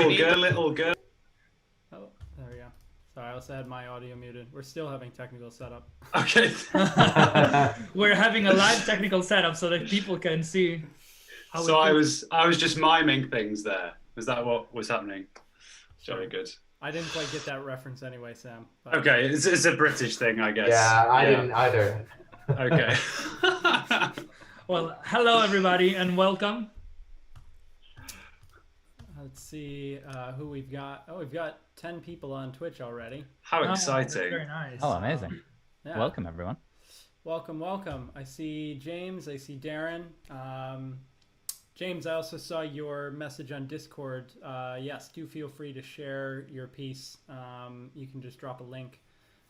little girl. Oh, there we go. Sorry, I also had my audio muted. We're still having technical setup. Okay. We're having a live technical setup so that people can see how So it I was just miming things there. Was that what was happening? Jolly good. I didn't quite get that reference anyway, Sam. But... Okay, it's a British thing, I guess. Yeah, I didn't either. Okay. Well, hello everybody and welcome. Let's see who we've got. Oh, we've got 10 people on Twitch already. How That's exciting. very nice. Oh, amazing. Yeah. Welcome, everyone. Welcome, welcome. I see James, I see Darren. James, I also saw your message on Discord. Yes, do feel free to share your piece. You can just drop a link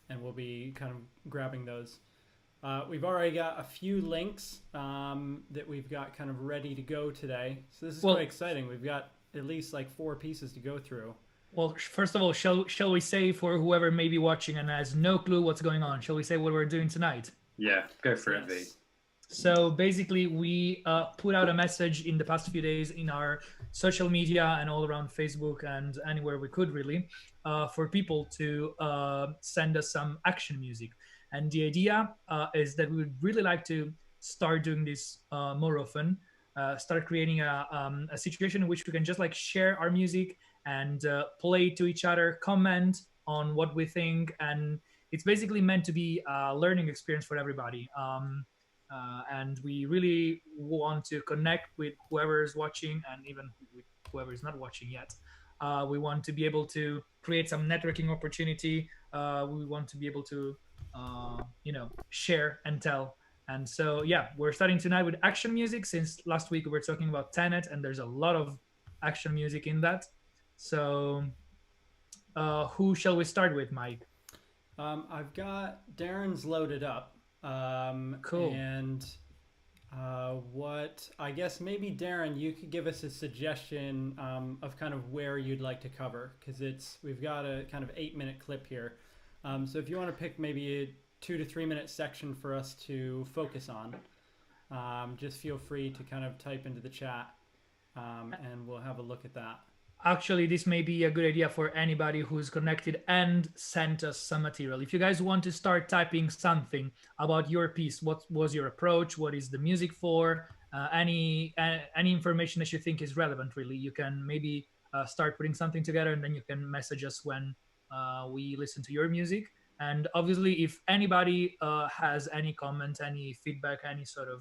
and we'll be kind of grabbing those. We've already got a few links that we've got kind of ready to go today. So this is quite exciting. We've got at least like 4 pieces to go through. Well, first of all, shall we say for whoever may be watching and has no clue what's going on, shall we say what we're doing tonight? Yeah, go for it, V. So basically, we put out a message in the past few days in our social media and all around Facebook and anywhere we could really for people to send us some action music. And the idea is that we would really like to start doing this more often, start creating a situation in which we can just like share our music and play to each other, comment on what we think. And it's basically meant to be a learning experience for everybody. And we really want to connect with whoever is watching and even with whoever is not watching yet. We want to be able to create some networking opportunity. We want to be able to, share and tell. And so, yeah, we're starting tonight with action music since last week we were talking about Tenet and there's a lot of action music in that. So who shall we start with, Mike? I've got Darren's loaded up. Cool. And what I guess maybe Darren, you could give us a suggestion of kind of where you'd like to cover, because we've got a kind of 8-minute clip here. So if you want to pick maybe a 2 to 3 minute section for us to focus on, just feel free to kind of type into the chat, and we'll have a look at that. Actually, this may be a good idea for anybody who's connected and sent us some material. If you guys want to start typing something about your piece, what was your approach? What is the music for? Any information that you think is relevant, really, you can maybe start putting something together and then you can message us when we listen to your music. And obviously, if anybody has any comments, any feedback, any sort of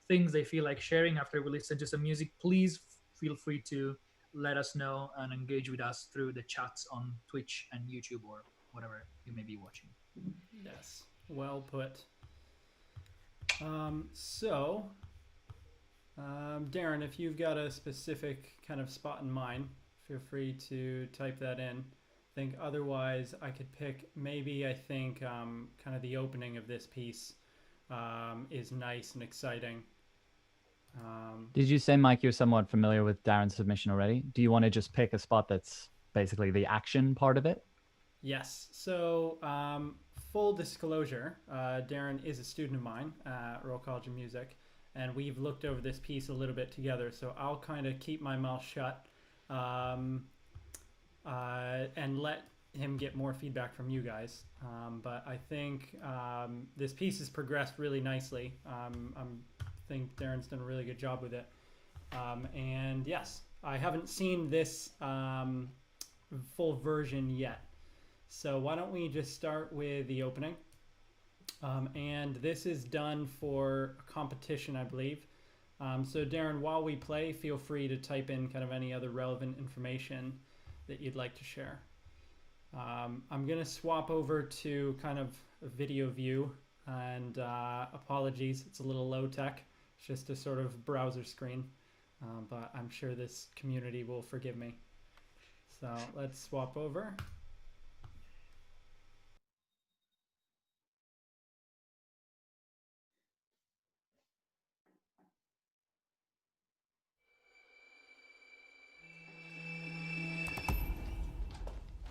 things they feel like sharing after we listen to some music, please feel free to let us know and engage with us through the chats on Twitch and YouTube or whatever you may be watching. Yes, well put. Darren, if you've got a specific kind of spot in mind, feel free to type that in. I think otherwise I could pick maybe, I think kind of the opening of this piece is nice and exciting. Did you say, Mike, you're somewhat familiar with Darren's submission already? Do you want to just pick a spot that's basically the action part of it? Yes. So full disclosure, Darren is a student of mine at Royal College of Music, and we've looked over this piece a little bit together. So I'll kind of keep my mouth shut and let him get more feedback from you guys. But I think this piece has progressed really nicely. I think Darren's done a really good job with it. And yes, I haven't seen this full version yet. So why don't we just start with the opening? And this is done for a competition, I believe. So Darren, while we play, feel free to type in kind of any other relevant information that you'd like to share. I'm going to swap over to kind of a video view, and apologies, it's a little low tech. It's just a sort of browser screen, but I'm sure this community will forgive me. So let's swap over.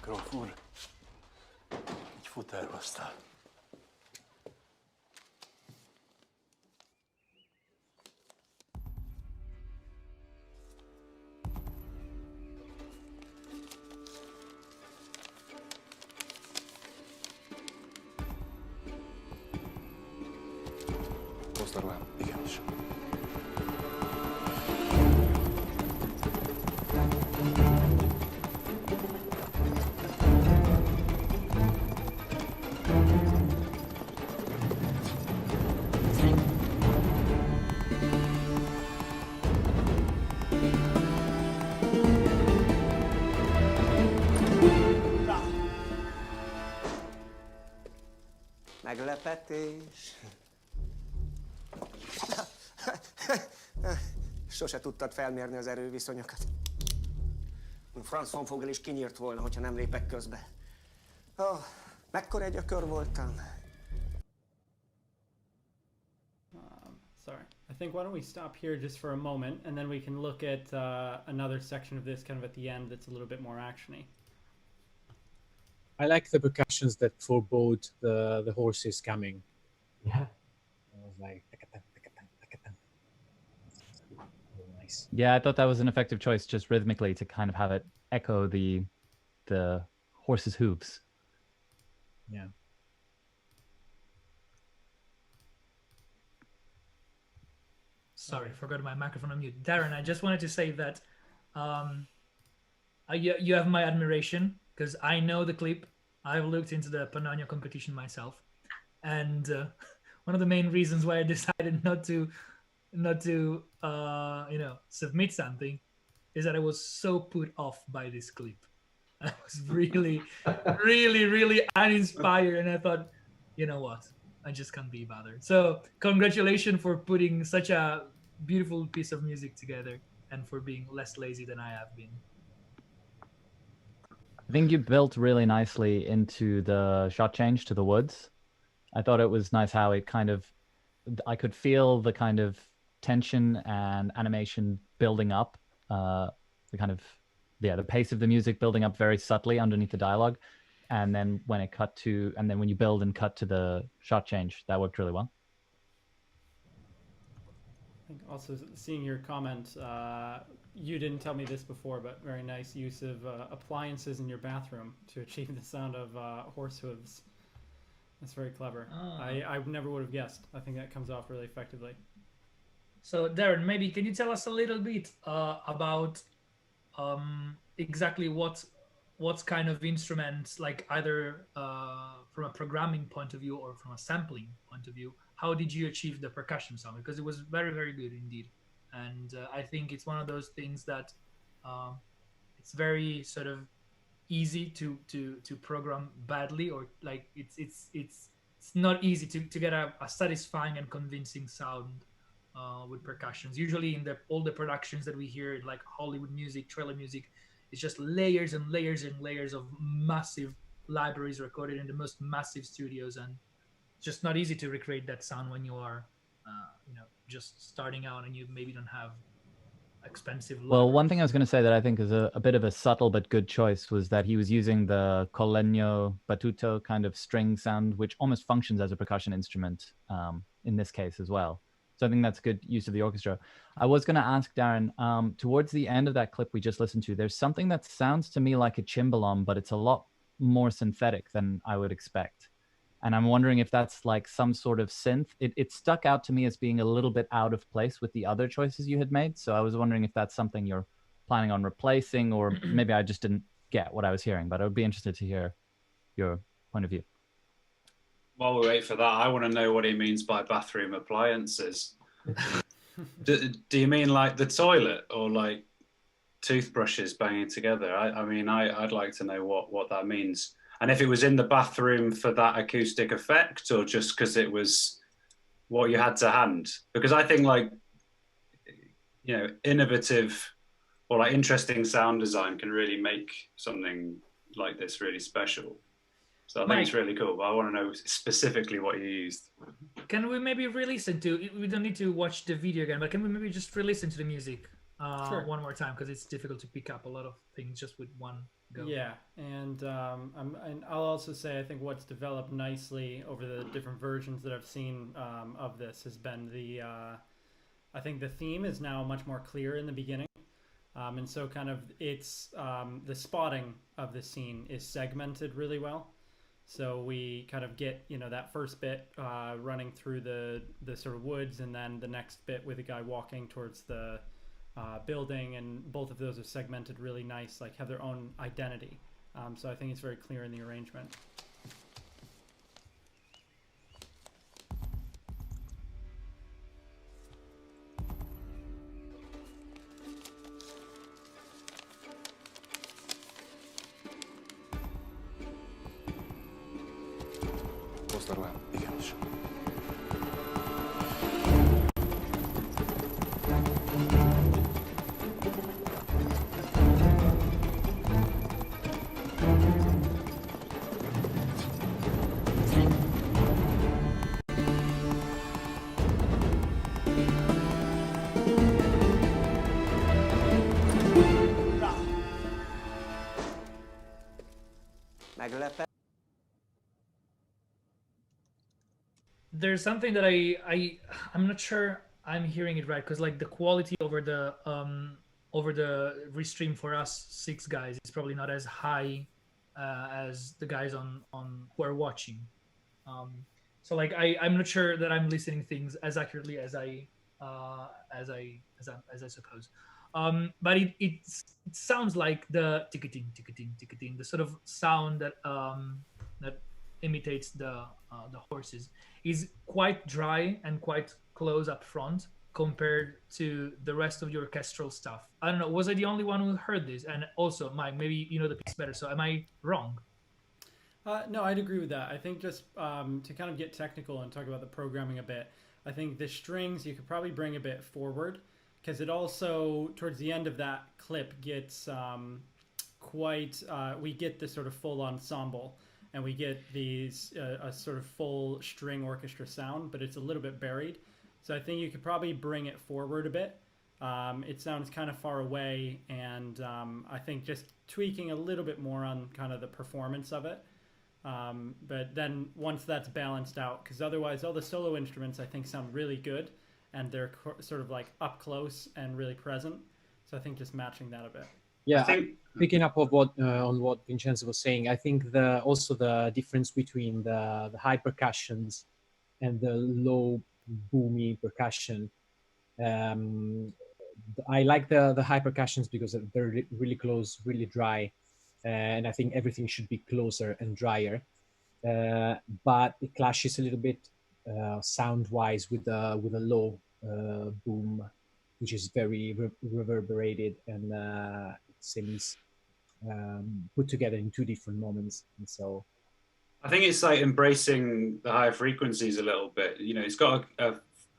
Crawford, így futároztál. Meglepetés. Sose tudtad felmérni az erőviszonyokat. Franz von Vogel is kinyírt volna, hogyha nem lépek közbe. Oh, mekkora egy ökör voltam. Sorry. I think why don't we stop here just for a moment, and then we can look at another section of this kind of at the end that's a little bit more actiony. I like the percussions that forebode the horses coming. Yeah. It was like nice. Yeah, I thought that was an effective choice, just rhythmically to kind of have it echo the horse's hooves. Yeah. Sorry, forgot my microphone on mute. Darren, I just wanted to say that you have my admiration because I know the clip. I've looked into the Panania competition myself, and one of the main reasons why I decided not to submit something is that I was so put off by this clip. I was really, really, really uninspired, and I thought, you know what? I just can't be bothered. So congratulations for putting such a beautiful piece of music together and for being less lazy than I have been. I think you built really nicely into the shot change to the woods. I thought it was nice how it kind of, I could feel the kind of tension and animation building up, the pace of the music building up very subtly underneath the dialogue. And then when it cut to, and then when you build and cut to the shot change, that worked really well. I think also seeing your comment, you didn't tell me this before, but very nice use of appliances in your bathroom to achieve the sound of horse hooves. That's very clever. Oh. I never would have guessed. I think that comes off really effectively. So Darren, maybe can you tell us a little bit about exactly what kind of instruments, like either from a programming point of view or from a sampling point of view, how did you achieve the percussion sound? Because it was very, very good indeed. And I think it's one of those things that it's very sort of easy to program badly, or like it's not easy to get a satisfying and convincing sound with percussions. Usually in all the productions that we hear, like Hollywood music, trailer music, it's just layers and layers and layers of massive libraries recorded in the most massive studios, and it's just not easy to recreate that sound when you are, just starting out and you maybe don't have expensive libraries. Well, one thing I was going to say that I think is a bit of a subtle but good choice was that he was using the collegno battuto kind of string sound, which almost functions as a percussion instrument in this case as well. So I think that's good use of the orchestra. I was going to ask Darren, towards the end of that clip we just listened to, there's something that sounds to me like a cimbalom, but it's a lot more synthetic than I would expect. And I'm wondering if that's like some sort of synth. It stuck out to me as being a little bit out of place with the other choices you had made. So I was wondering if that's something you're planning on replacing, or maybe I just didn't get what I was hearing, but I would be interested to hear your point of view. While we wait for that, I want to know what he means by bathroom appliances. do you mean like the toilet, or like toothbrushes banging together? I mean, I'd like to know what that means. And if it was in the bathroom for that acoustic effect, or just because it was what you had to hand. Because I think like, innovative or like interesting sound design can really make something like this really special. So I think it's really cool, but I want to know specifically what you used. Can we maybe re-listen to, we don't need to watch the video again, but can we maybe just re-listen to the music one more time? Because it's difficult to pick up a lot of things just with one go. Yeah, and I'll also say I think what's developed nicely over the different versions that I've seen of this has been I think the theme is now much more clear in the beginning. And so kind of it's, the spotting of the scene is segmented really well. So we kind of get, that first bit running through the sort of woods, and then the next bit with a guy walking towards the building, and both of those are segmented really nice, like have their own identity. So I think it's very clear in the arrangement. Osztaruhám, igen, Meglepett. There's something that I'm not sure I'm hearing it right, because like the quality over the restream for us 6 guys is probably not as high as the guys on who are watching. So like I'm not sure that I'm listening things as accurately as I suppose. But it sounds like the ticketing, the sort of sound that that imitates the horses is quite dry and quite close up front compared to the rest of your orchestral stuff. I don't know, was I the only one who heard this? And also, Mike, maybe you know the piece better, so am I wrong? No, I'd agree with that. I think just to kind of get technical and talk about the programming a bit, I think the strings you could probably bring a bit forward, because it also, towards the end of that clip, gets we get this sort of full ensemble, and we get these a sort of full string orchestra sound, but it's a little bit buried. So I think you could probably bring it forward a bit. It sounds kind of far away, and I think just tweaking a little bit more on kind of the performance of it. But then once that's balanced out, because otherwise all the solo instruments I think sound really good, and they're sort of like up close and really present. So I think just matching that a bit. Yeah, I think picking up of what on what Vincenzo was saying, I think also the difference between the high percussions and the low boomy percussion. I like the high percussions because they're really close, really dry, and I think everything should be closer and drier. But it clashes a little bit sound-wise with a low boom, which is very reverberated, and it seems put together in 2 different moments. And so I think it's like embracing the higher frequencies a little bit. You know, it's got a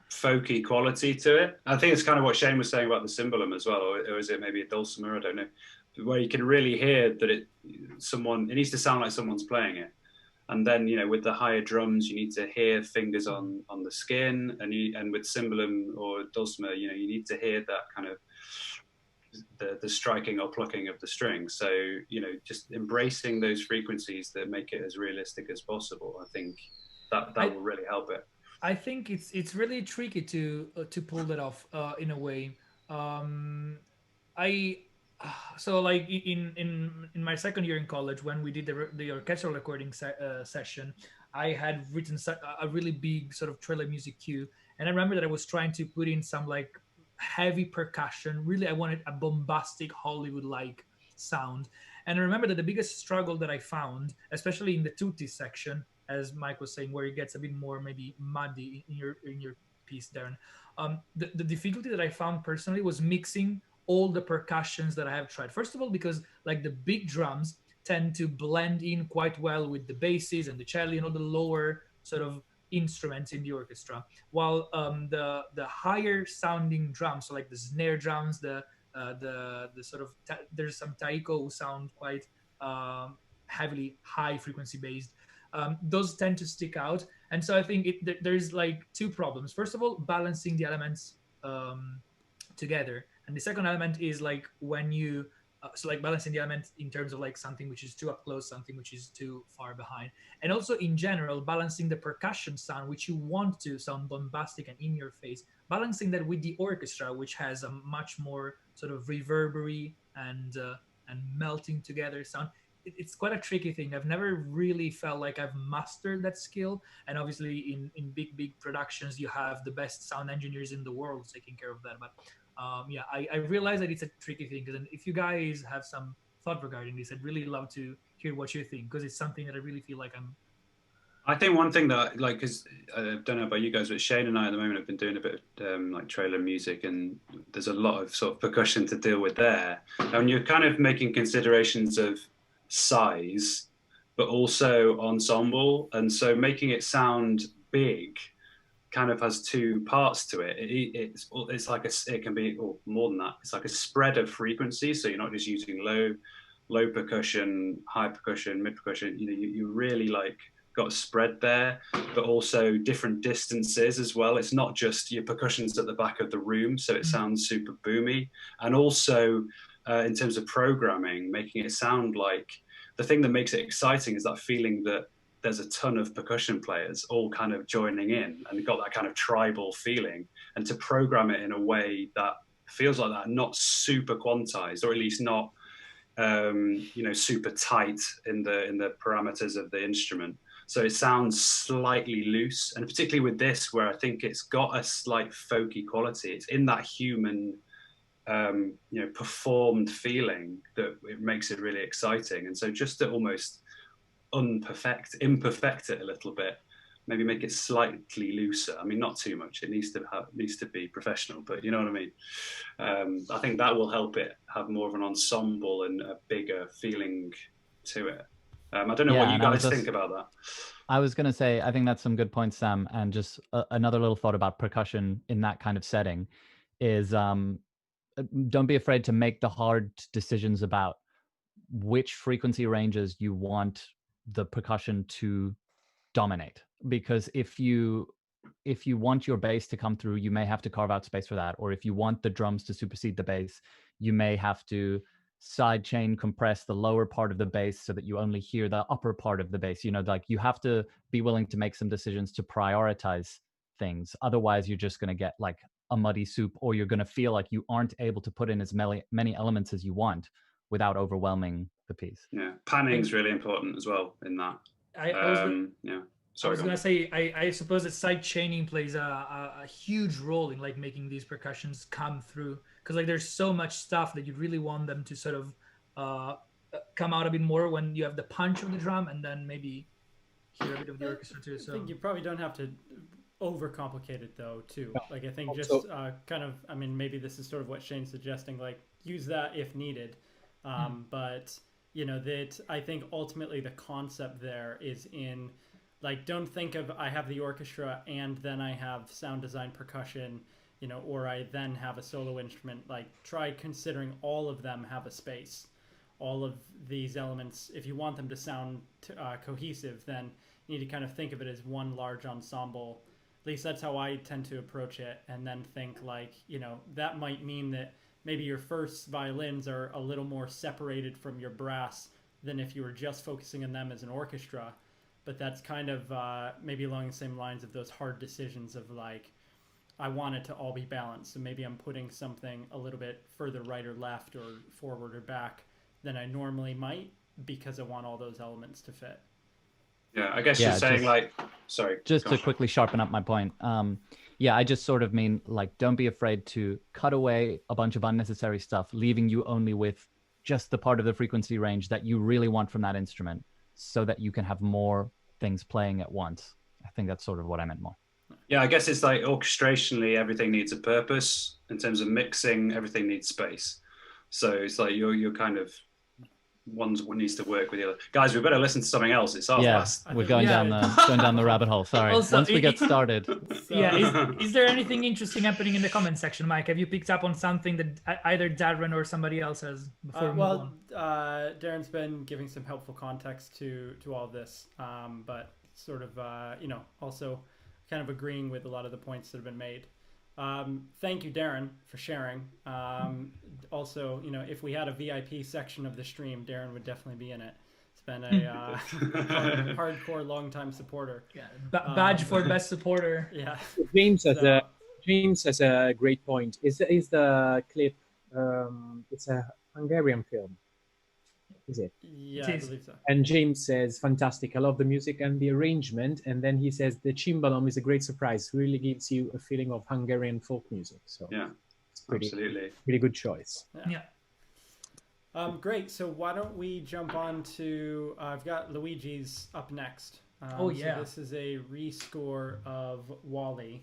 folky quality to it. I think it's kind of what Shane was saying about the cymbalum as well, or is it maybe a dulcimer? I don't know, where you can really hear that it needs to sound like someone's playing it. And then, you know, with the higher drums, you need to hear fingers on the skin, and with cymbalum or dulcimer, you know, you need to hear that kind of the striking or plucking of the strings. So, you know, just embracing those frequencies that make it as realistic as possible. I think that will really help it. I think it's really tricky to pull that off in a way. So like in my second year in college, when we did the orchestral recording session, I had written a really big sort of trailer music cue, and I remember that I was trying to put in some like heavy percussion. Really, I wanted a bombastic Hollywood-like sound, and I remember that the biggest struggle that I found, especially in the tutti section, as Mike was saying, where it gets a bit more maybe muddy in your piece, Darren, the difficulty that I found personally was mixing all the percussions that I have tried. First of all, because like the big drums tend to blend in quite well with the basses and the cello, you know, the lower sort of instruments in the orchestra, while the higher sounding drums, so like the snare drums, the sort of there's some taiko who sound quite heavily high frequency based. Those tend to stick out, and so I think there's like 2 problems. First of all, balancing the elements together, and the second element is like when you so like balancing the element in terms of like something which is too up close, something which is too far behind, and also in general balancing the percussion sound, which you want to sound bombastic and in your face, balancing that with the orchestra, which has a much more sort of reverberary and melting together sound. It's quite a tricky thing. I've never really felt like I've mastered that skill, and obviously in big productions you have the best sound engineers in the world taking care of that. But yeah, I realize that it's a tricky thing, because if you guys have some thought regarding this, I'd really love to hear what you think, because it's something that I really feel like I think one thing that, like, because I don't know about you guys, but Shane and I at the moment have been doing a bit of like trailer music, and there's a lot of sort of percussion to deal with there. And you're kind of making considerations of size, but also ensemble, and so making it sound big kind of has 2 parts to it. It's like it can be more than that. It's like a spread of frequencies, so you're not just using low percussion, high percussion, mid percussion. You know, you really like got a spread there, but also different distances as well. It's not just your percussion's at the back of the room, so it sounds super boomy, and also in terms of programming, making it sound like the thing that makes it exciting is that feeling that there's a ton of percussion players all kind of joining in and got that kind of tribal feeling, and to program it in a way that feels like that, not super quantized, or at least not super tight in the parameters of the instrument. So it sounds slightly loose, and particularly with this, where I think it's got a slight folky quality. It's in that human, performed feeling that it makes it really exciting. And so just to almost imperfect it a little bit, maybe make it slightly looser. I mean, not too much. It needs to be professional, but you know what I mean. I think that will help it have more of an ensemble and a bigger feeling to it. I don't know what you guys think about that. I was going to say, I think that's some good points, Sam. And just another little thought about percussion in that kind of setting is don't be afraid to make the hard decisions about which frequency ranges you want the percussion to dominate. Because if you want your bass to come through, you may have to carve out space for that. Or if you want the drums to supersede the bass, you may have to sidechain compress the lower part of the bass so that you only hear the upper part of the bass. You have to be willing to make some decisions to prioritize things. Otherwise, you're just going to get like a muddy soup, or you're going to feel like you aren't able to put in as many elements as you want without overwhelming the piece. Yeah, panning's really important as well in that. I was gonna say, I suppose that side chaining plays a huge role in like making these percussions come through, because like there's so much stuff that you really want them to sort of come out a bit more when you have the punch of the drum, and then maybe hear a bit of the orchestra too. So I think you probably don't have to overcomplicate it though too. No. Like I think just kind of, I mean, maybe this is sort of what Shane's suggesting, like use that if needed. But that I think ultimately the concept there is in, like, don't think of I have the orchestra and then I have sound design percussion, or I then have a solo instrument. Like, try considering all of them have a space. All of these elements, if you want them to sound cohesive, then you need to kind of think of it as one large ensemble. At least that's how I tend to approach it. And then think like, that might mean that maybe your first violins are a little more separated from your brass than if you were just focusing on them as an orchestra. But that's kind of maybe along the same lines of those hard decisions of like, I want it to all be balanced. So maybe I'm putting something a little bit further right or left or forward or back than I normally might, because I want all those elements to fit. Yeah, I guess you're saying sorry. Just to quickly sharpen up my point. I just sort of mean like, don't be afraid to cut away a bunch of unnecessary stuff, leaving you only with just the part of the frequency range that you really want from that instrument, so that you can have more things playing at once. I think that's sort of what I meant more. Yeah, I guess it's like orchestrationally, everything needs a purpose. In terms of mixing, everything needs space. So it's like you're kind of one needs to work with the other. Guys, we better listen to something else. It's our last. We're going down the rabbit hole. Sorry. Also, once we get started. Is there anything interesting happening in the comment section, Mike? Have you picked up on something that either Darren or somebody else has before we move on? Darren's been giving some helpful context to all of this, but sort of also kind of agreeing with a lot of the points that have been made. Thank you, Darren, for sharing. Also, if we had a VIP section of the stream, Darren would definitely be in it. It's been a hardcore, long-time supporter. Yeah, badge for best supporter. Yeah. James has a great point. Is the clip? It's a Hungarian film. Is it? Yeah, I believe so. And James says, fantastic. I love the music and the arrangement. And then he says, the cimbalom is a great surprise. Really gives you a feeling of Hungarian folk music. So yeah, it's absolutely. Really good choice. Yeah. Great. So why don't we jump on to, I've got Luigi's up next. So this is a rescore of Wall-E.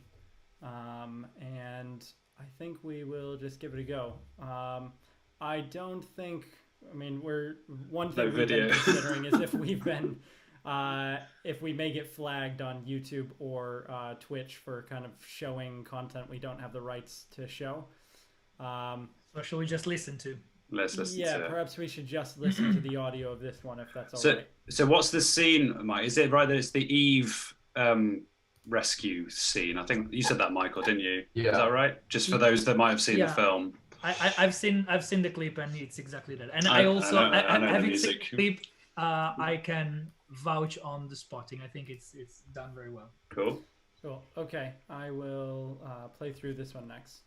And I think we will just give it a go. I don't think... I mean, one thing we've been considering is if we've been, if we may get flagged on YouTube or Twitch for kind of showing content we don't have the rights to show. So shall we just listen to? Let's listen to it. Perhaps we should just listen to the audio of this one, if that's all right. So what's the scene, Mike? Is it right that it's the Eve rescue scene? I think you said that, Michael, didn't you? Yeah. Is that right? Just for those that might have seen the film. I've seen the clip and it's exactly that. And I also know the having seen music. the clip, I can vouch on the spotting. I think it's done very well. Cool. Cool. Okay, I will play through this one next.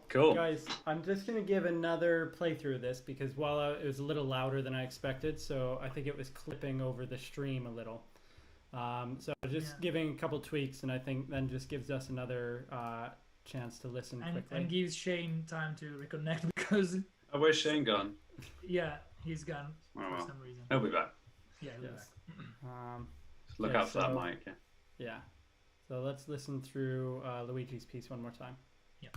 Cool. Guys, I'm just going to give another playthrough of this because while it was a little louder than I expected, so I think it was clipping over the stream a little. So just giving a couple tweaks, and I think then just gives us another chance to listen quickly. And gives Shane time to reconnect because... Oh, where's Shane gone? Yeah, he's gone for well. some reason. He'll be back. Yeah, he'll be Yes. back. Look yeah, out for that so- mic. Yeah. Yeah. So let's listen through Luigi's piece one more time. Yeah.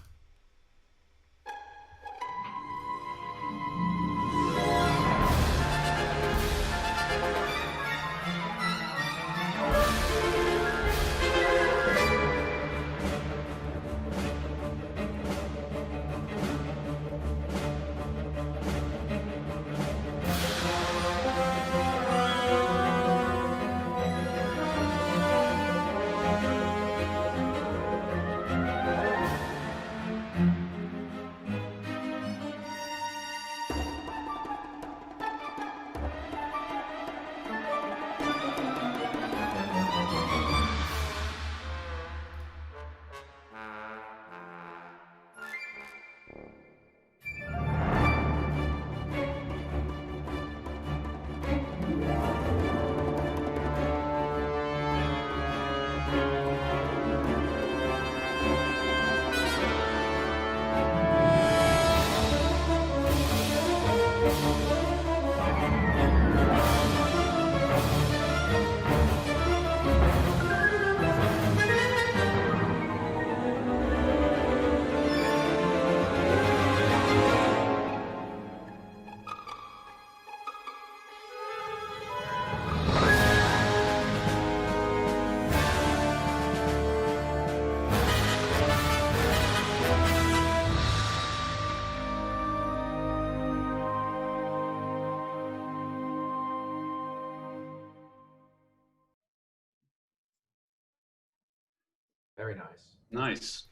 Very nice. Nice.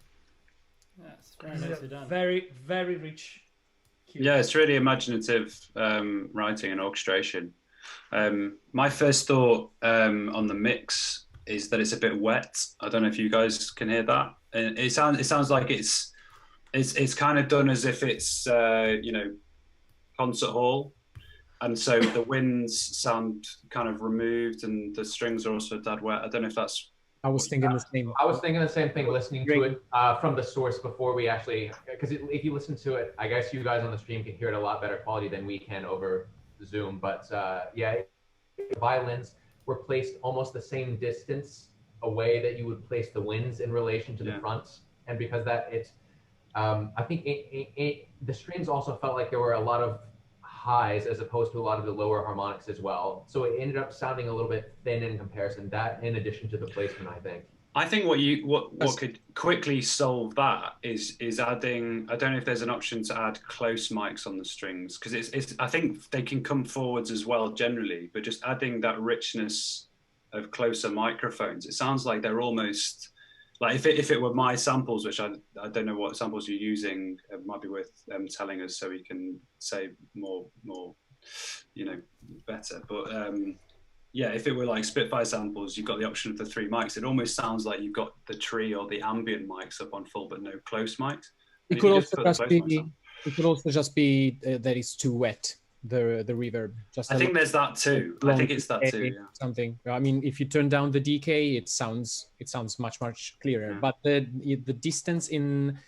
Yes, very nicely done. Very, very rich cue. Yeah, it's really imaginative writing and orchestration. My first thought on the mix is that it's a bit wet. I don't know if you guys can hear that. And it sounds like it's kind of done as if it's concert hall, and so the winds sound kind of removed and the strings are also dead wet. I don't know if that's. I was thinking the same. I was thinking the same thing listening to it from the source before we actually, because if you listen to it, I guess you guys on the stream can hear it a lot better quality than we can over Zoom. But yeah, the violins were placed almost the same distance away that you would place the winds in relation to the fronts. And because that I think the strings also felt like there were a lot of highs as opposed to a lot of the lower harmonics as well. So it ended up sounding a little bit thin in comparison. That, in addition to the placement, I think. I think what could quickly solve that is adding. I don't know if there's an option to add close mics on the strings, because it's. I think they can come forwards as well generally, but just adding that richness of closer microphones. It sounds like they're almost like if it were my samples, which I don't know what samples you're using. It might be worth telling us so we can say more better. But yeah, if it were like Spitfire samples, you've got the option of the 3 mics. It almost sounds like you've got the tree or the ambient mics up on full, but no close mics. It could also just be. It could also just be that it's too wet. The reverb. I think there's that too. I think it's that too. Yeah. Something. I mean, if you turn down the decay, it sounds much clearer. But the distance in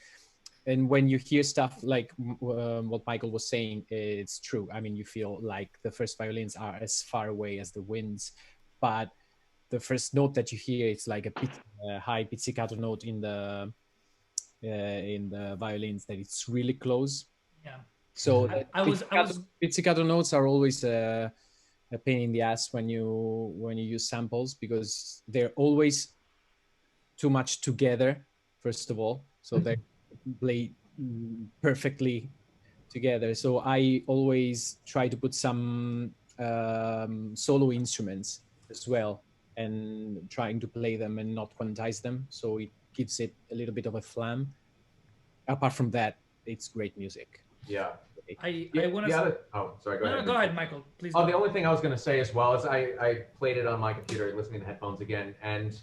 when you hear stuff like what Michael was saying, it's true. I mean, you feel like the first violins are as far away as the winds, but the first note that you hear, it's like a high pizzicato note in the violins, that it's really close. Yeah. So pizzicato notes are always a pain in the ass when you use samples, because they're always too much together, first of all. So they play perfectly together. So I always try to put some solo instruments as well, and trying to play them and not quantize them, so it gives it a little bit of a flam. Apart from that, it's great music. Yeah. I want to. Oh, sorry. Go ahead. Go ahead, Michael. Please. Oh, the only thing I was going to say as well is I played it on my computer, listening to headphones again, and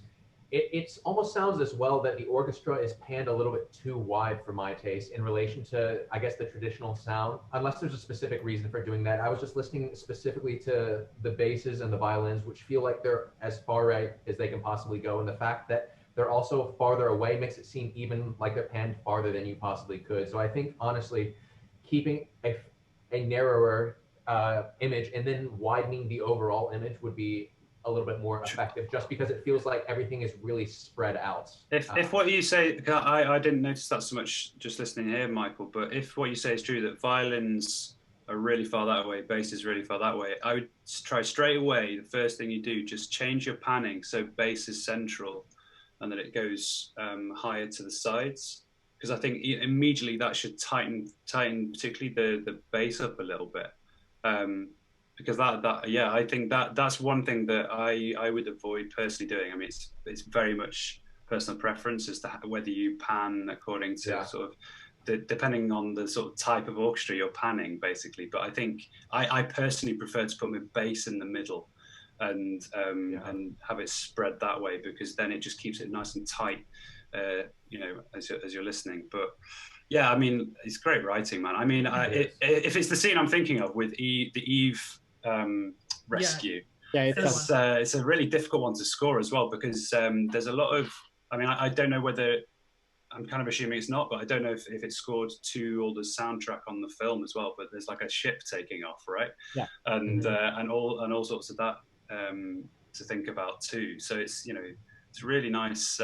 it almost sounds as well that the orchestra is panned a little bit too wide for my taste in relation to, I guess, the traditional sound, unless there's a specific reason for doing that. I was just listening specifically to the basses and the violins, which feel like they're as far right as they can possibly go, and the fact that they're also farther away makes it seem even like they're panned farther than you possibly could. So I think, honestly, keeping a narrower image and then widening the overall image would be a little bit more effective, just because it feels like everything is really spread out. If what you say, I didn't notice that so much just listening here, Michael, but if what you say is true, that violins are really far that way, bass is really far that way, I would try straight away, the first thing you do, just change your panning so bass is central and that it goes higher to the sides. Because I think immediately that should tighten particularly the bass up a little bit. Because I think that's one thing that I would avoid personally doing. I mean, it's very much personal preference as to whether you pan according to sort of depending on the sort of type of orchestra you're panning, basically. But I think I personally prefer to put my bass in the middle and have it spread that way, because then it just keeps it nice and tight, as you're listening. But yeah, I mean, it's great writing, man. I mean, if it's the scene I'm thinking of with the Eve rescue, it's a really difficult one to score as well, because there's a lot of, I mean, I don't know whether, I'm kind of assuming it's not, but I don't know if it's scored to all the soundtrack on the film as well, but there's like a ship taking off, right? Yeah. And all sorts of that to think about too. So it's it's really nice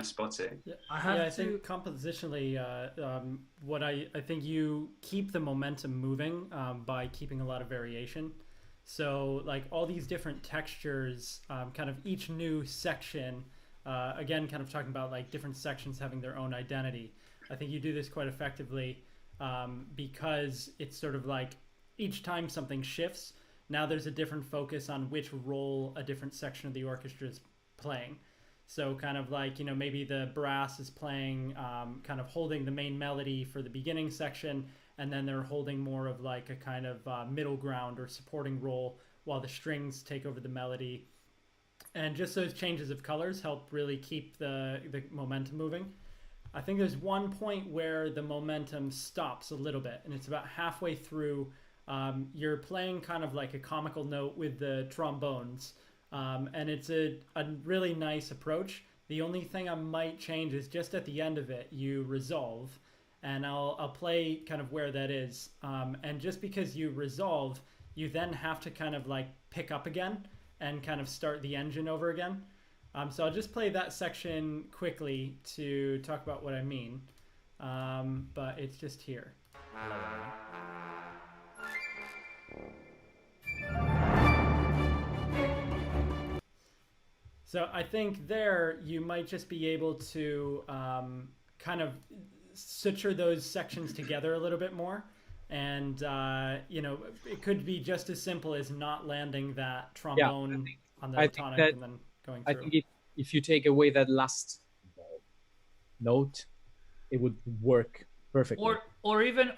spotting. Yeah, I think compositionally, what I think you keep the momentum moving by keeping a lot of variation. So like all these different textures, kind of each new section, again, kind of talking about like different sections having their own identity. I think you do this quite effectively because it's sort of like each time something shifts, now there's a different focus on which role a different section of the orchestra is playing. So kind of like, maybe the brass is playing, kind of holding the main melody for the beginning section, and then they're holding more of like a kind of middle ground or supporting role while the strings take over the melody. And just those changes of colors help really keep the momentum moving. I think there's one point where the momentum stops a little bit, and it's about halfway through. You're playing kind of like a comical note with the trombones. And it's a really nice approach. The only thing I might change is just at the end of it, you resolve, and I'll play kind of where that is. And just because you resolve, you then have to kind of like pick up again and kind of start the engine over again. So I'll just play that section quickly to talk about what I mean. but it's just here. So I think there you might just be able to kind of suture those sections together a little bit more. And, you know, it could be just as simple as not landing that trombone on the tonic and then going through. I think if you take away that last note, it would work perfectly. Or even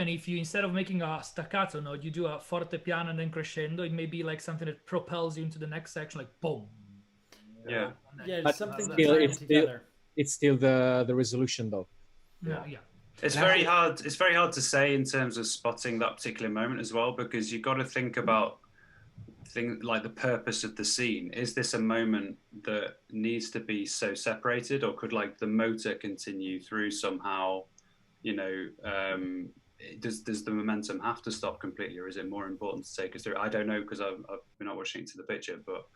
if you, instead of making a staccato note, you do a forte piano and then crescendo, it may be like something that propels you into the next section, like boom. Yeah. Yeah, But something still, that's together. It's still the resolution though. Yeah. It's very hard. It's very hard to say in terms of spotting that particular moment as well, because you've got to think about things like the purpose of the scene. Is this a moment that needs to be so separated, or could like the motor continue through somehow? You know, does the momentum have to stop completely, or is it more important to take us through? I don't know, because I've been not watching it to the picture, but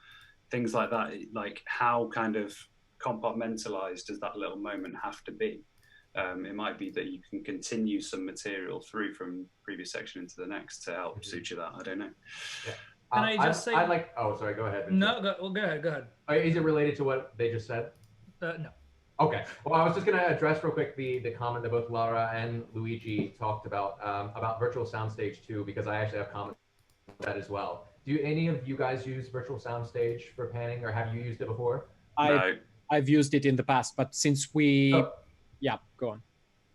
things like that, like how kind of compartmentalized does that little moment have to be? It might be that you can continue some material through from previous section into the next to help suture that. I don't know. Yeah. Can I just say? I like. Oh, sorry. Go ahead. No, go ahead. Go ahead. Is it related to what they just said? No. Okay. Well, I was just going to address real quick the comment that both Laura and Luigi talked about virtual soundstage too, because I actually have comments on that as well. Do any of you guys use virtual soundstage for panning, or have you used it before? No. I've used it in the past, but since we, yeah, go on.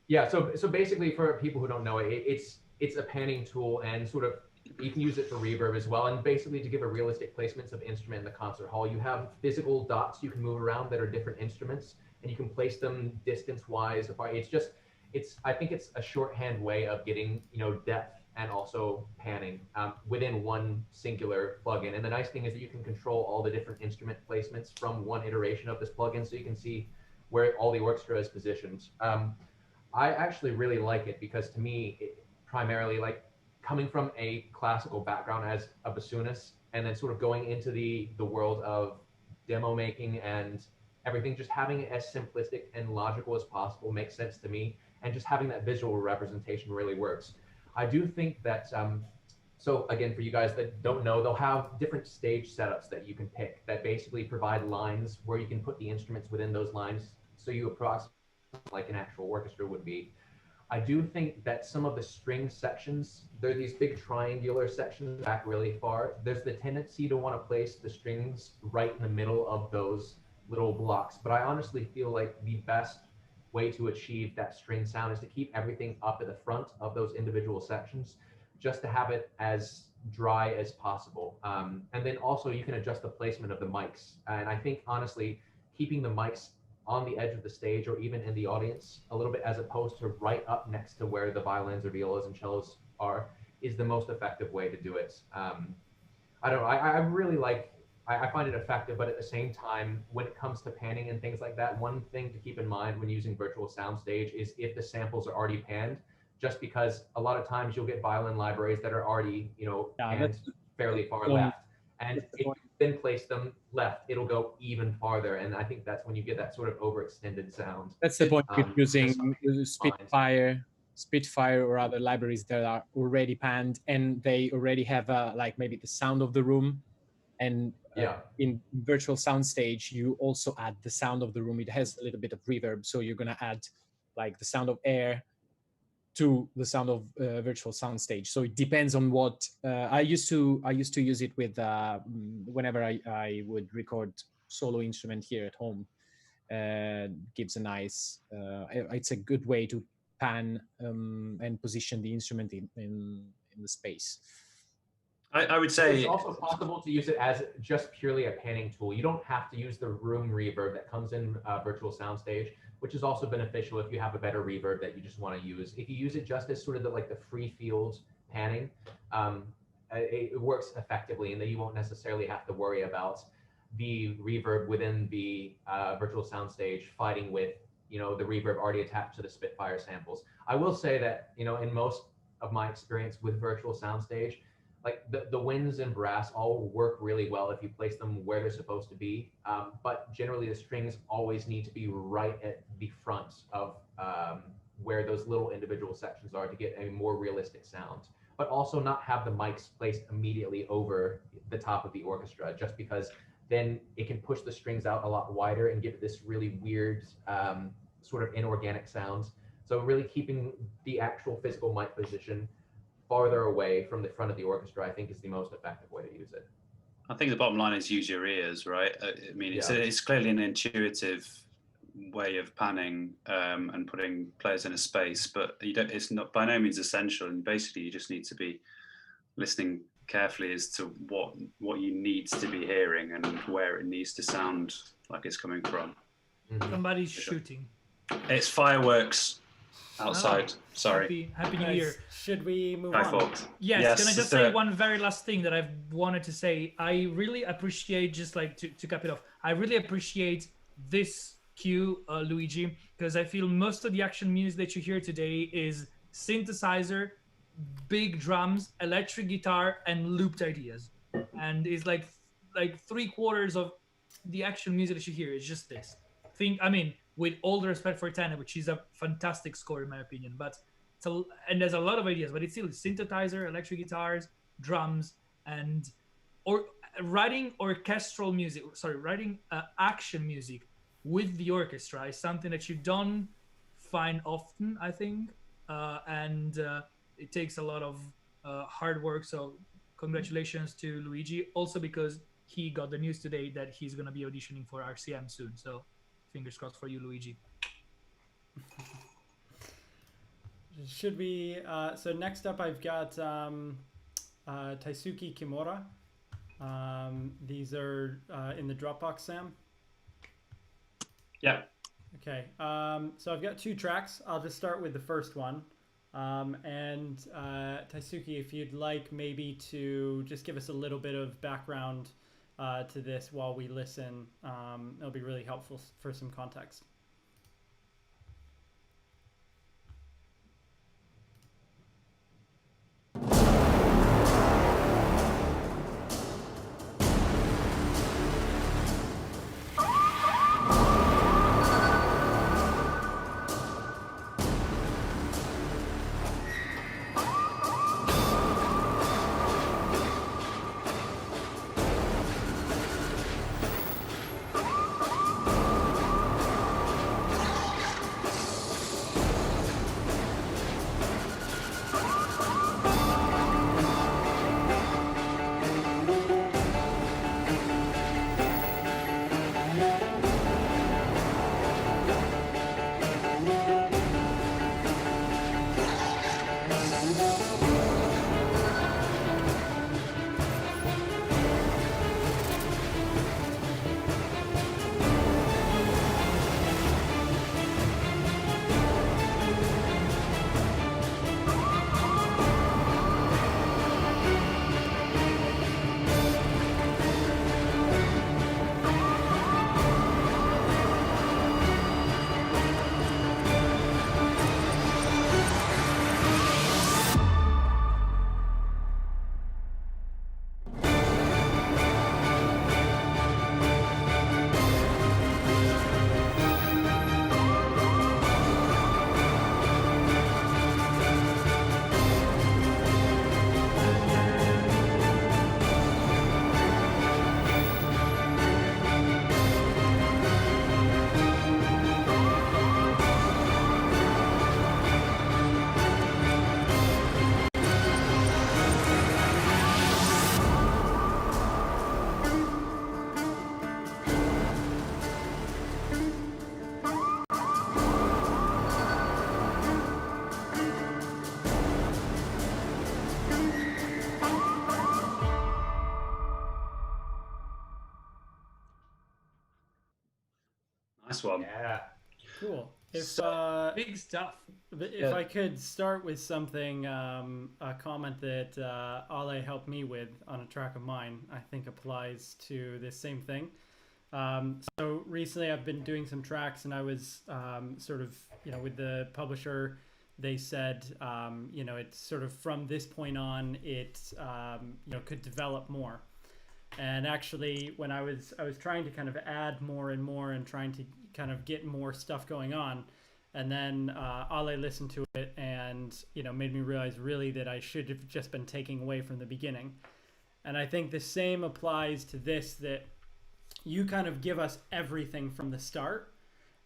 Yeah. So basically, for people who don't know it, it's a panning tool, and sort of you can use it for reverb as well. And basically, to give a realistic placements of instrument in the concert hall, you have physical dots you can move around that are different instruments, and you can place them distance-wise apart. I think it's a shorthand way of getting, you know, depth and also panning within one singular plugin. And the nice thing is that you can control all the different instrument placements from one iteration of this plugin, so you can see where all the orchestra is positioned. I actually really like it because, to me, primarily, like, coming from a classical background as a bassoonist and then sort of going into the world of demo making and everything, just having it as simplistic and logical as possible makes sense to me, and just having that visual representation really works. I do think that, so again, for you guys that don't know, they'll have different stage setups that you can pick that basically provide lines where you can put the instruments within those lines, so you approximate like an actual orchestra would be. I do think that some of the string sections, they're these big triangular sections back really far. There's the tendency to want to place the strings right in the middle of those little blocks. But I honestly feel like the best way to achieve that string sound is to keep everything up at the front of those individual sections, just to have it as dry as possible. And then also you can adjust the placement of the mics. And I think honestly, keeping the mics on the edge of the stage or even in the audience a little bit, as opposed to right up next to where the violins or violas and cellos are, is the most effective way to do it. I don't know, I really like, I find it effective, but at the same time, when it comes to panning and things like that, one thing to keep in mind when using virtual soundstage is if the samples are already panned, just because a lot of times you'll get violin libraries that are already, you know, panned fairly far left. And if you then place them left, it'll go even farther. And I think that's when you get that sort of overextended sound. That's the point with using Spitfire or other libraries that are already panned, and they already have like maybe the sound of the room. And in virtual soundstage, you also add the sound of the room. It has a little bit of reverb, so you're gonna add like the sound of air to the sound of virtual soundstage. So it depends on what I used to use it with whenever I would record solo instrument here at home. Gives a nice. It's a good way to pan and position the instrument in the space. I would say it's also possible to use it as just purely a panning tool. You don't have to use the room reverb that comes in virtual soundstage, which is also beneficial if you have a better reverb that you just want to use. If you use it just as sort of the free field panning, it works effectively, and then you won't necessarily have to worry about the reverb within the virtual soundstage fighting with, you know, the reverb already attached to the Spitfire samples. I will say that, you know, in most of my experience with virtual soundstage, like the winds and brass all work really well if you place them where they're supposed to be. But generally the strings always need to be right at the front of where those little individual sections are to get a more realistic sound, but also not have the mics placed immediately over the top of the orchestra, just because then it can push the strings out a lot wider and give it this really weird sort of inorganic sound. So really keeping the actual physical mic position farther away from the front of the orchestra, I think, is the most effective way to use it. I think the bottom line is use your ears, right? I mean, it's clearly an intuitive way of panning and putting players in a space, but it's not by no means essential. And basically, you just need to be listening carefully as to what you need to be hearing and where it needs to sound like it's coming from. Somebody's shooting. It's fireworks outside. Sorry. Happy New Year. Should we move My on? fault. Yes, can I just say one very last thing that I've wanted to say? I really appreciate, just like to cap it off, I really appreciate this cue, Luigi, because I feel most of the action music that you hear today is synthesizer, big drums, electric guitar, and looped ideas. And it's like 3/4 of the action music that you hear is just this. With all the respect for Tenet, which is a fantastic score in my opinion, but and there's a lot of ideas, but it's still synthesizer, electric guitars, drums, and writing action music with the orchestra is something that you don't find often, I think, and it takes a lot of hard work. So congratulations to Luigi, also because he got the news today that he's going to be auditioning for RCM soon. So fingers crossed for you, Luigi. Should we? So next up, I've got Taisuke Kimura. These are in the Dropbox, Sam. Yeah. Okay. So I've got 2 tracks. I'll just start with the first one. And Taisuke, if you'd like maybe to just give us a little bit of background to this while we listen, it'll be really helpful for some context. Nice one. Yeah. Cool. If big stuff. If I could start with something, a comment that Ale helped me with on a track of mine, I think applies to this same thing. So recently I've been doing some tracks, and I was sort of, with the publisher, they said, it's sort of from this point on, it, could develop more. And actually, when I was trying to kind of add more and more and trying to kind of get more stuff going on, And then Ale listened to it and, you know, made me realize really that I should have just been taking away from the beginning. And I think the same applies to this, that you kind of give us everything from the start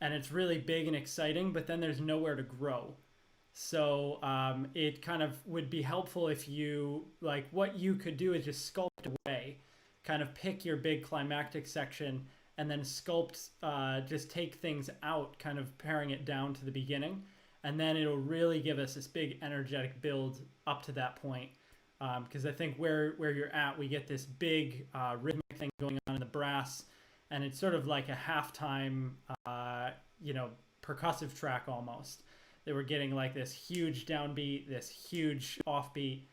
and it's really big and exciting, but then there's nowhere to grow. So it kind of would be helpful if you, like, what you could do is just sculpt away, kind of pick your big climactic section and then sculpt, just take things out, kind of paring it down to the beginning. And then it'll really give us this big energetic build up to that point. Because I think where you're at, we get this big rhythmic thing going on in the brass, and it's sort of like a halftime, you know, percussive track almost. That we're getting like this huge downbeat, this huge offbeat,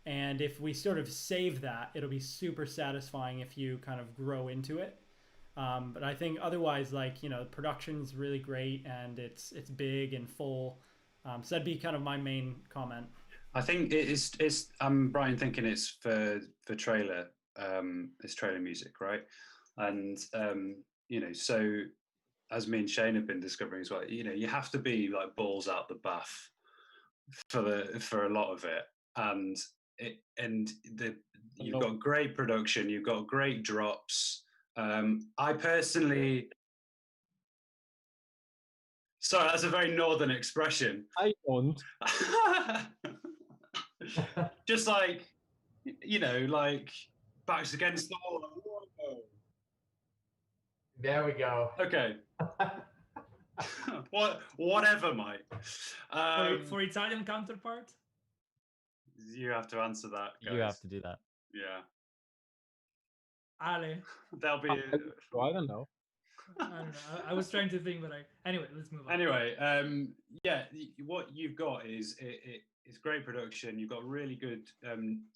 and if we sort of save that, it'll be super satisfying if you kind of grow into it. But I think otherwise, like, you know, the production's really great and it's big and full. So that'd be kind of my main comment. I think it's I'm Brian thinking it's for trailer, it's trailer music, right? And you know, so as me and Shane have been discovering as well, you know, you have to be like balls out the bath for a lot of it, and you've got great production, you've got great drops. I personally, sorry, that's a very northern expression. I don't. Just like, you know, like backs against the wall. There we go. Okay. Whatever, Mike. For Italian counterpart? You have to answer that, guys. You have to do that. Yeah. Ale. There'll be. I don't know. I don't know. I was trying to think, but anyway, let's move on. Anyway, yeah, what you've got is it's great production. You've got really good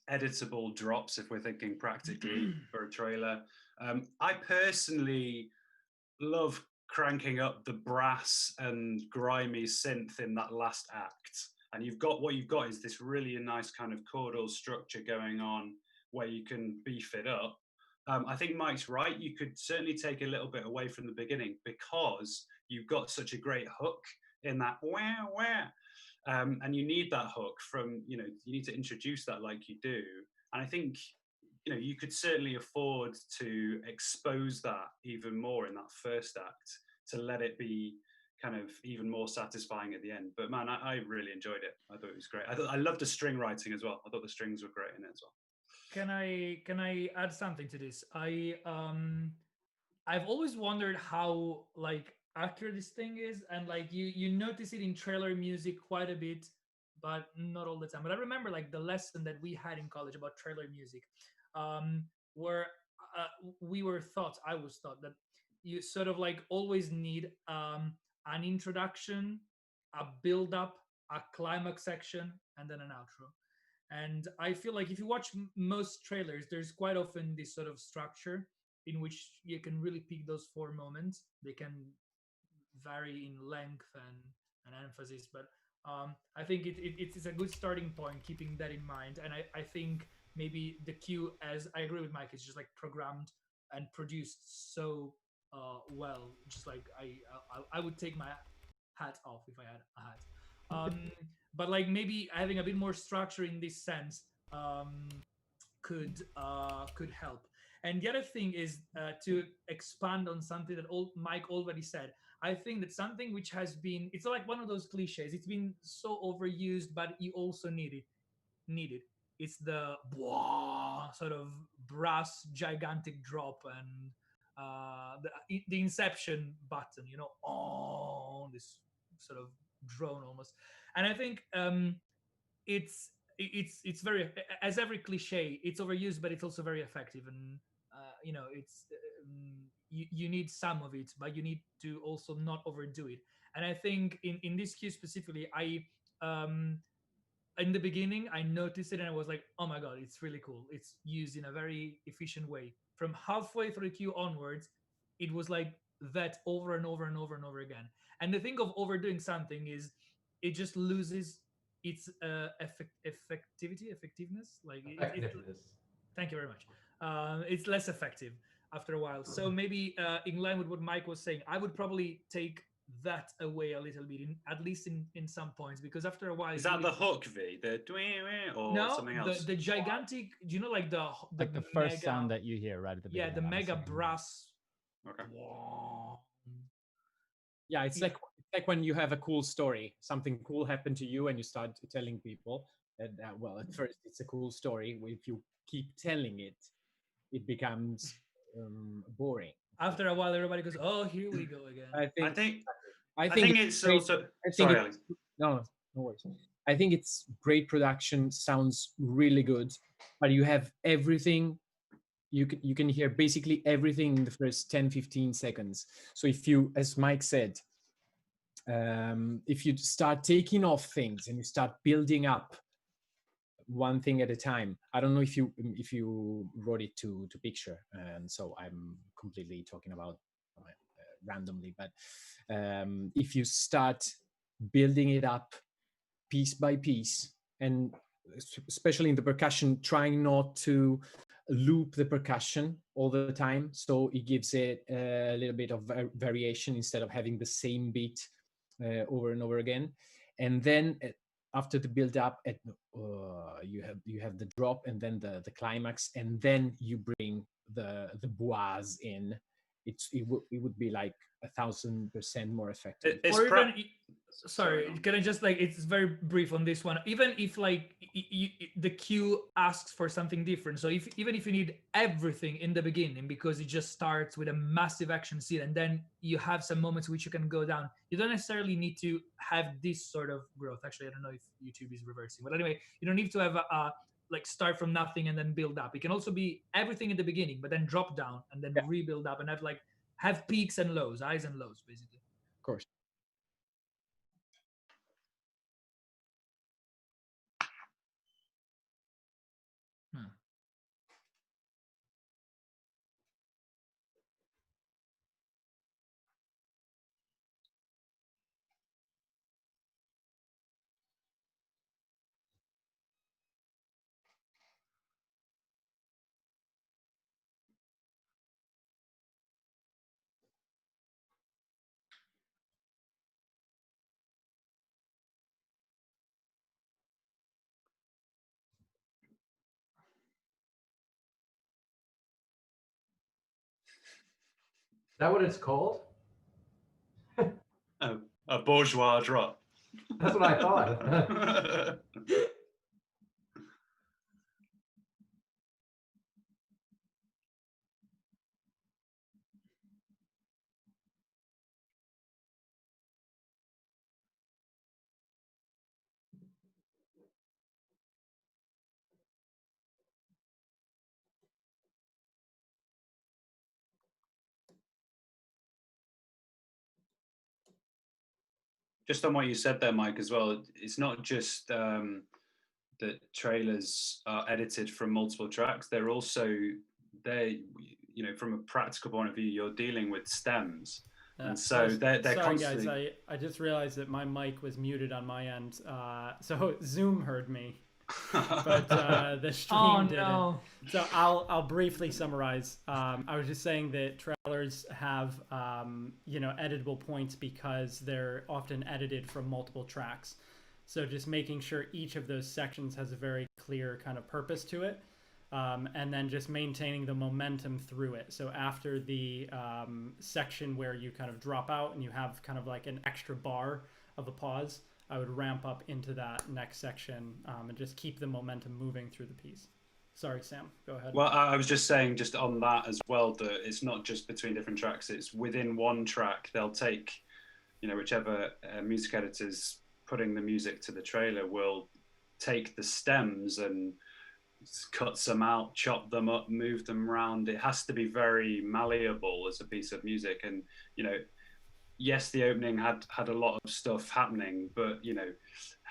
editable drops, if we're thinking practically for a trailer. I personally love cranking up the brass and grimy synth in that last act. And what you've got is this really nice kind of chordal structure going on where you can beef it up. I think Mike's right. You could certainly take a little bit away from the beginning because you've got such a great hook in that wah, wah. And you need that hook from, you know, you need to introduce that like you do. And I think, you know, you could certainly afford to expose that even more in that first act to let it be kind of even more satisfying at the end. But man, I really enjoyed it. I thought it was great. I loved the string writing as well. I thought the strings were great in it as well. Can I add something to this? I've always wondered how like accurate this thing is, and like you notice it in trailer music quite a bit, but not all the time. But I remember like the lesson that we had in college about trailer music, where I was taught that you sort of like always need an introduction, a build up, a climax section, and then an outro. And I feel like if you watch most trailers, there's quite often this sort of structure in which you can really pick those 4 moments. They can vary in length and emphasis, but I think it's a good starting point, keeping that in mind. And I think maybe the cue, as I agree with Mike, is just like programmed and produced so well. Just like I would take my hat off if I had a hat. But like maybe having a bit more structure in this sense could help. And the other thing is to expand on something that Mike already said. I think that something which has been, it's like one of those cliches. It's been so overused, but you also need it. It's the sort of brass gigantic drop and the Inception button, you know, oh, this sort of drone almost. And I think it's very, as every cliche, it's overused, but it's also very effective. And you know, it's you need some of it, but you need to also not overdo it. And I think in this cue specifically, I in the beginning I noticed it and I was like, oh my god, it's really cool. It's used in a very efficient way. From halfway through the cue onwards, it was like that over and over and over and over again. And the thing of overdoing something is it just loses its effectiveness. Like thank you very much. It's less effective after a while. So maybe in line with what Mike was saying, I would probably take that away a little bit, at least in some points, because after a while, Is that the hook V, the or no, something else? the gigantic, you know, like the first mega, sound that you hear right at the beginning. yeah, the mega brass. Okay. Yeah, it's like when you have a cool story, something cool happened to you, and you start telling people that, well, at first it's a cool story. If you keep telling it, it becomes boring. After a while, everybody goes, "Oh, here we go again." I think it's great, also. Sorry, Alex. No worries. I think it's great production, sounds really good, but you have everything. You can hear basically everything in the first 10-15 seconds. So if you, as Mike said, if you start taking off things and you start building up one thing at a time, I don't know if you wrote it to picture, and so I'm completely talking about randomly, but if you start building it up piece by piece, and especially in the percussion, trying not to loop the percussion all the time, so it gives it a little bit of variation instead of having the same beat over and over again. And then after the build up, you have the drop, and then the climax, and then you bring the bois in. It would be like 1,000% more effective. Or even, sorry, can I just, like, it's very brief on this one. Even if, like, the cue asks for something different, so even if you need everything in the beginning because it just starts with a massive action scene, and then you have some moments which you can go down, you don't necessarily need to have this sort of growth. Actually, I don't know if YouTube is reversing, but anyway, you don't need to have like start from nothing and then build up. It can also be everything in the beginning, but then drop down and then rebuild up, and have peaks and lows, highs and lows, basically. Of course. Is that what it's called? A bourgeois drop. That's what I thought. Just on what you said there, Mike, as well, it's not just that trailers are edited from multiple tracks. They're also, from a practical point of view, you're dealing with stems. And so they're sorry, constantly... guys, I just realized that my mic was muted on my end. So Zoom heard me, but the stream didn't. So I'll briefly summarize. I was just saying that trailers have editable points because they're often edited from multiple tracks. So just making sure each of those sections has a very clear kind of purpose to it. And then just maintaining the momentum through it. So after the section where you kind of drop out and you have kind of like an extra bar of a pause, I would ramp up into that next section and just keep the momentum moving through the piece. Sorry, Sam, go ahead. Well, I was just saying, just on that as well, that it's not just between different tracks, it's within one track. They'll take, whichever music editor's putting the music to the trailer will take the stems and cut some out, chop them up, move them around. It has to be very malleable as a piece of music. And, yes, the opening had a lot of stuff happening, but,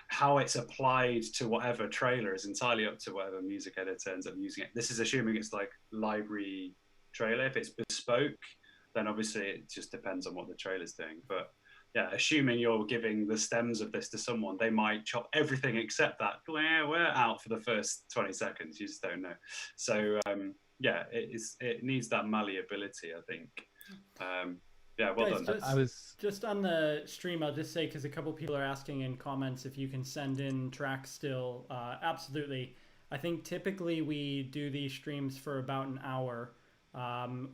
how it's applied to whatever trailer is entirely up to whatever music editor ends up using it. This is assuming it's like library trailer. If it's bespoke, then obviously it just depends on what the trailer's doing. But yeah, assuming you're giving the stems of this to someone, they might chop everything except that. We're out for the first 20 seconds. You just don't know. So yeah, it needs that malleability, I think. Yeah, well Guys, done. just on the stream, I'll just say, because a couple people are asking in comments if you can send in tracks still. Absolutely. I think typically we do these streams for about an hour.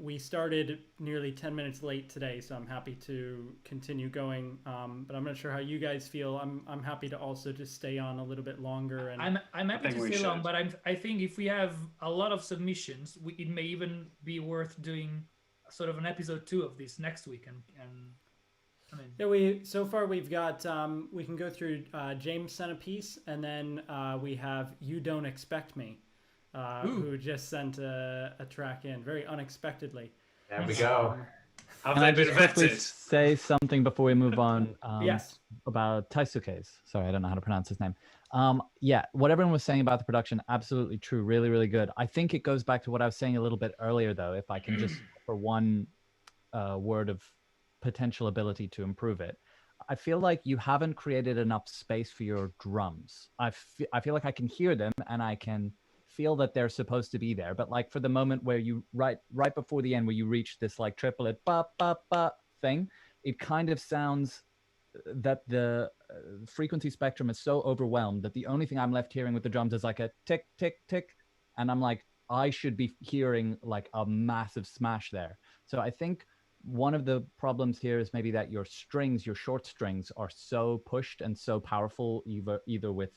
We started nearly 10 minutes late today, so I'm happy to continue going. But I'm not sure how you guys feel. I'm happy to also just stay on a little bit longer. And I'm happy to stay on, but I think if we have a lot of submissions, it may even be worth doing sort of an episode 2 of this next week. And I mean, yeah, so far we've got we can go through James sent a piece, and then we have You Don't Expect Me. Who just sent a track in very unexpectedly. There we go. Have they been quickly vetted? say something before we move on? Yes. About Taisuke's. Sorry, I don't know how to pronounce his name. Yeah, what everyone was saying about the production, absolutely true. Really, really good. I think it goes back to what I was saying a little bit earlier, though. If I can just for one word of potential ability to improve it. I feel like you haven't created enough space for your drums. I feel like I can hear them and I can feel that they're supposed to be there, but like for the moment where you right before the end where you reach this like triplet ba ba ba thing, it kind of sounds that the frequency spectrum is so overwhelmed that the only thing I'm left hearing with the drums is like a tick tick tick, and I'm like, I should be hearing like a massive smash there. So I think one of the problems here is maybe that your strings, your short strings, are so pushed and so powerful, either with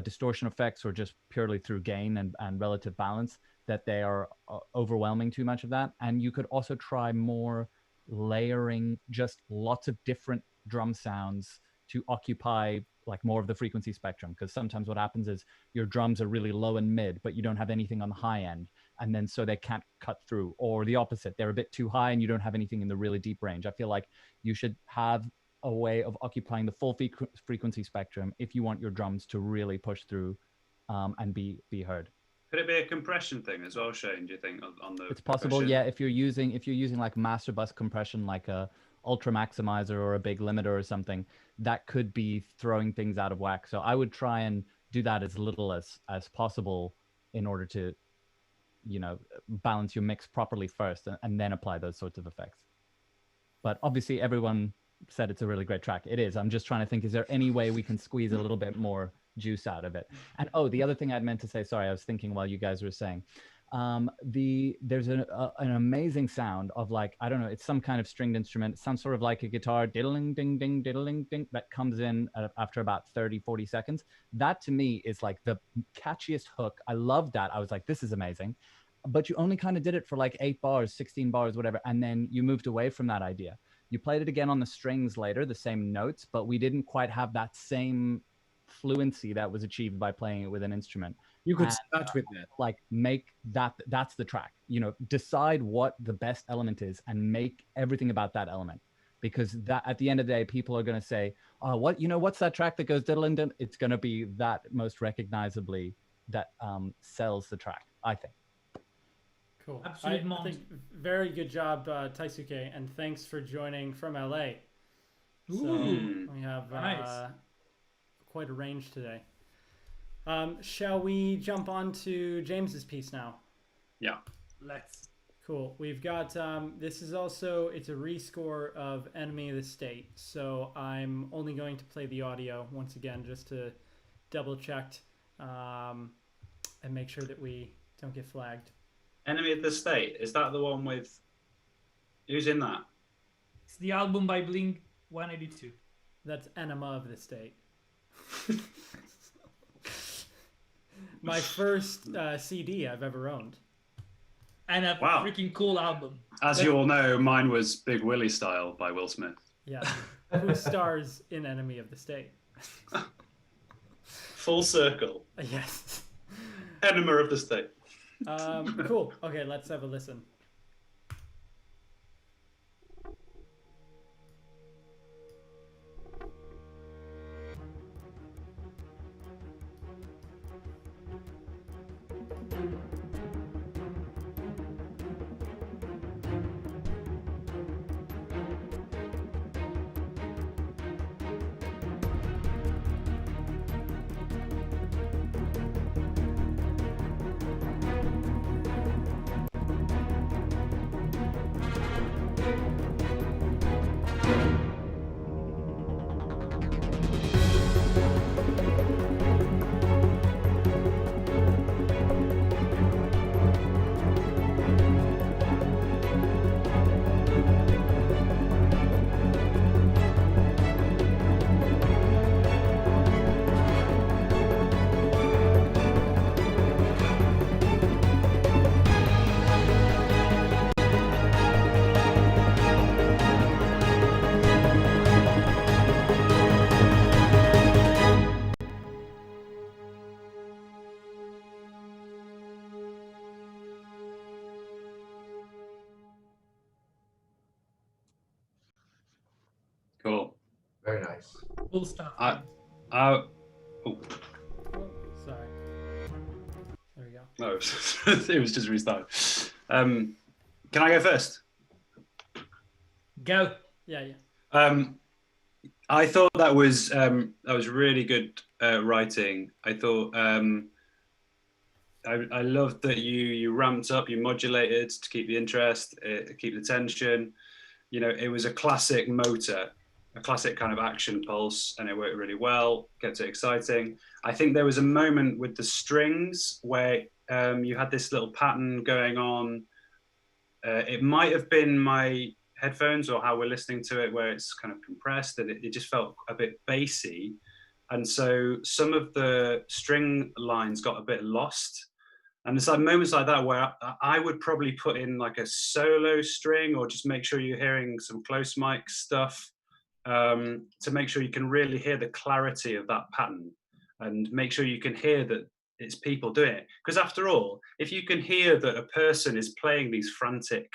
distortion effects or just purely through gain and relative balance, that they are overwhelming too much of that. And you could also try more layering just lots of different drum sounds to occupy like more of the frequency spectrum, because sometimes what happens is your drums are really low and mid, but you don't have anything on the high end, and then so they can't cut through, or the opposite, they're a bit too high and you don't have anything in the really deep range. I feel like you should have a way of occupying the full frequency spectrum if you want your drums to really push through and be heard. Could it be a compression thing as well, Shane? Do you think on the? It's possible, yeah. If you're using like master bus compression, like a ultra maximizer or a big limiter or something, that could be throwing things out of whack. So I would try and do that as little as possible in order to, balance your mix properly first, and then apply those sorts of effects. But obviously, everyone said it's a really great track. It is. I'm just trying to think, is there any way we can squeeze a little bit more juice out of it? And the other thing I'd meant to say, sorry, I was thinking while you guys were saying, there's an amazing sound of like, I don't know, it's some kind of stringed instrument, some sort of like a guitar diddling ding ding diddling ding that comes in after about 30-40 seconds. That to me is like the catchiest hook. I love that. I was like, this is amazing. But you only kind of did it for like 8 bars, 16 bars, whatever, and then you moved away from that idea. You played it again on the strings later, the same notes, but we didn't quite have that same fluency that was achieved by playing it with an instrument. You could start with that. Like make that's the track. Decide what the best element is and make everything about that element. Because that at the end of the day, people are going to say, oh, what's that track that goes diddling? It's going to be that most recognizably that sells the track, I think. Cool. Absolute I think very good job, Taisuke, and thanks for joining from LA. So we have quite a range today. Shall we jump on to James's piece now? Yeah. Let's. Cool. We've got this is also, it's a rescore of Enemy of the State. So I'm only going to play the audio once again just to double check and make sure that we don't get flagged. Enemy of the State, is that the one with, who's in that? It's the album by Blink 182. That's Enema of the State. My first CD I've ever owned. And a freaking cool album. As you all know, mine was Big Willie Style by Will Smith. Yeah, who stars in Enemy of the State. Full circle. Yes. Enema of the State. Cool. Okay, let's have a listen. Very nice. Cool stuff. Oh, Oh, sorry. There we go. no, it was just restarted. Can I go first? Go. Yeah, yeah. I thought that was really good writing. I thought I loved that you ramped up, you modulated to keep the interest, keep the tension. You know, it was a classic motor, a classic kind of action pulse, and it worked really well, kept it exciting. I think there was a moment with the strings where you had this little pattern going on. It might have been my headphones or how we're listening to it, where it's kind of compressed and it just felt a bit bassy. And so some of the string lines got a bit lost. And there's like moments like that where I would probably put in like a solo string or just make sure you're hearing some close mic stuff to make sure you can really hear the clarity of that pattern and make sure you can hear that it's people doing it. Because after all, if you can hear that a person is playing these frantic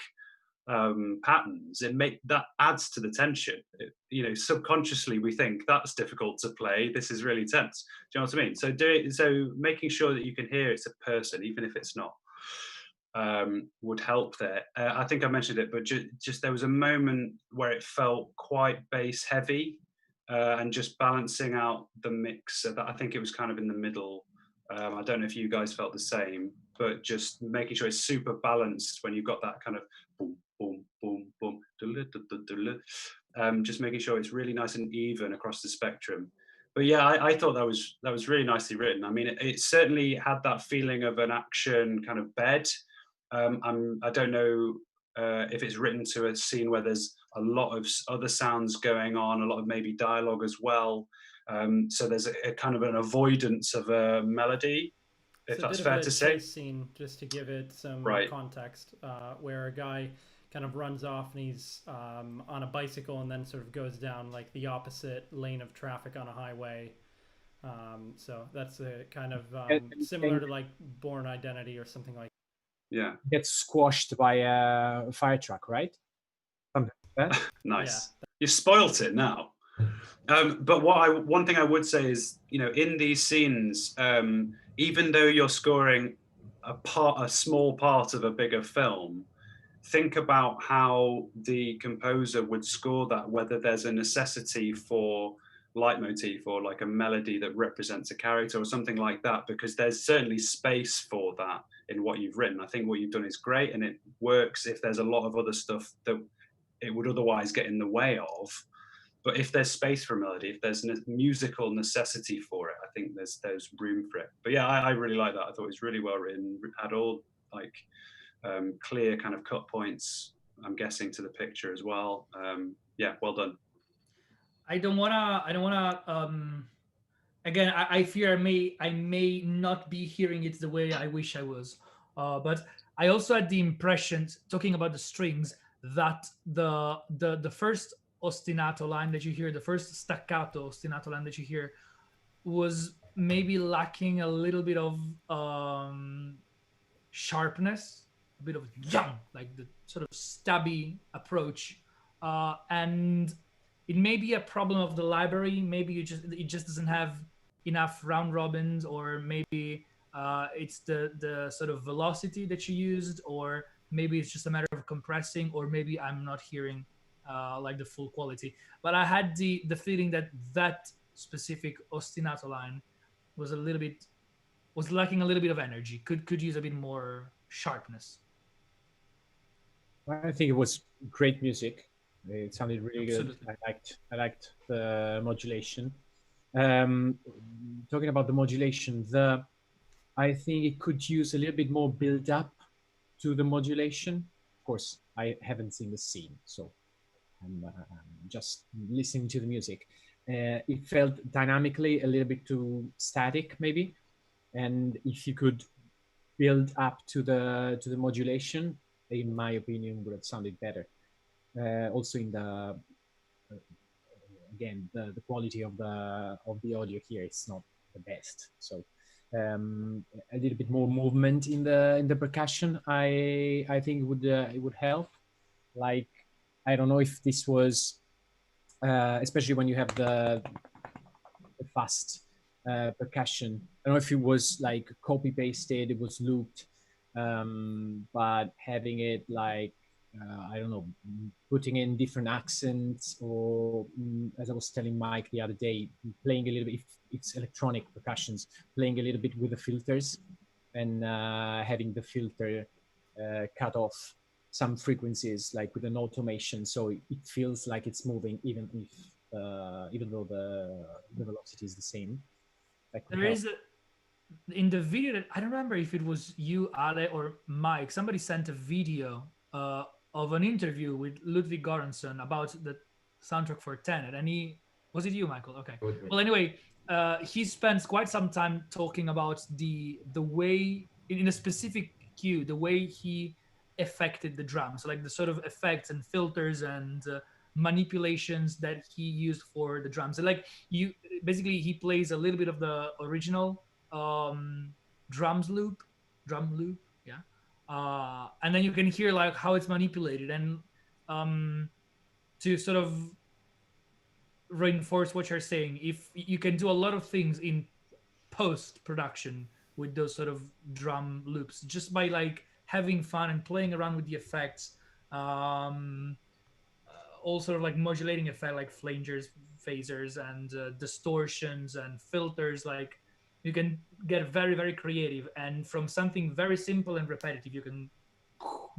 patterns, that adds to the tension. You know, subconsciously we think that's difficult to play. This is really tense. Do you know what I mean? So making sure that you can hear it's a person, even if it's not, would help there. I think I mentioned it, but just there was a moment where it felt quite bass heavy, and just balancing out the mix. I think it was kind of in the middle. I don't know if you guys felt the same, but just making sure it's super balanced when you've got that kind of boom, boom, boom, boom, just making sure it's really nice and even across the spectrum. But yeah, I thought that was really nicely written. I mean, it certainly had that feeling of an action kind of bed. I don't know if it's written to a scene where there's a lot of other sounds going on, a lot of maybe dialogue as well. So there's a kind of an avoidance of a melody, if that's fair to say. Scene, just to give it some context, where a guy kind of runs off and he's on a bicycle and then sort of goes down like the opposite lane of traffic on a highway. So that's a kind of similar to like Bourne Identity or something like that. Yeah. Gets squashed by a fire truck, right? Something like that. Nice. Yeah. You spoilt it now. But one thing I would say is, you know, in these scenes, even though you're scoring a small part of a bigger film, think about how the composer would score that, whether there's a necessity for leitmotif or like a melody that represents a character or something like that, because there's certainly space for that in what you've written. I think what you've done is great, and it works if there's a lot of other stuff that it would otherwise get in the way of. But if there's space for melody, if there's musical necessity for it, I think there's room for it. But yeah, I really like that. I thought it was really well written, had all like clear kind of cut points, I'm guessing, to the picture as well. Yeah, well done. I don't wanna again, I fear I may not be hearing it the way I wish I was, but I also had the impression, talking about the strings, that the first ostinato line that you hear, the first staccato ostinato line that you hear, was maybe lacking a little bit of sharpness, a bit of like the sort of stabby approach, and it may be a problem of the library. Maybe it just doesn't have enough round robins, or maybe it's the sort of velocity that you used, or maybe it's just a matter of compressing, or maybe I'm not hearing like the full quality. But I had the feeling that specific ostinato line was lacking a little bit of energy. Could use a bit more sharpness. I think it was great music. It sounded really Absolutely. Good. I liked the modulation. Talking about the modulation, I think it could use a little bit more build up to the modulation. Of course, I haven't seen the scene, so I'm just listening to the music. It felt dynamically a little bit too static, maybe. And if you could build up to the modulation, in my opinion, would have sounded better. Also in the again, the quality of the audio here is not the best. So a little bit more movement in the percussion, I think it would help. Like, I don't know if this was especially when you have the fast percussion. I don't know if it was like copy pasted, it was looped, but having it like I don't know, putting in different accents, or as I was telling Mike the other day, playing a little bit, if it's electronic percussions, playing a little bit with the filters, and having the filter cut off some frequencies, like with an automation, so it feels like it's moving, even though the velocity is the same. There is in the video that I don't remember if it was you, Ale, or Mike. Somebody sent a video of an interview with Ludwig Göransson about the soundtrack for Tenet, and was it you, Michael? Okay. Well, anyway, he spends quite some time talking about the way, in a specific cue, the way he affected the drums, so like the sort of effects and filters and manipulations that he used for the drums. And like basically he plays a little bit of the original drum loop, yeah. And then you can hear like how it's manipulated, and to sort of reinforce what you're saying, if you can do a lot of things in post-production with those sort of drum loops, just by like having fun and playing around with the effects, all sort of like modulating effect, like flangers, phasers, and distortions and filters. Like you can get very, very creative, and from something very simple and repetitive, you can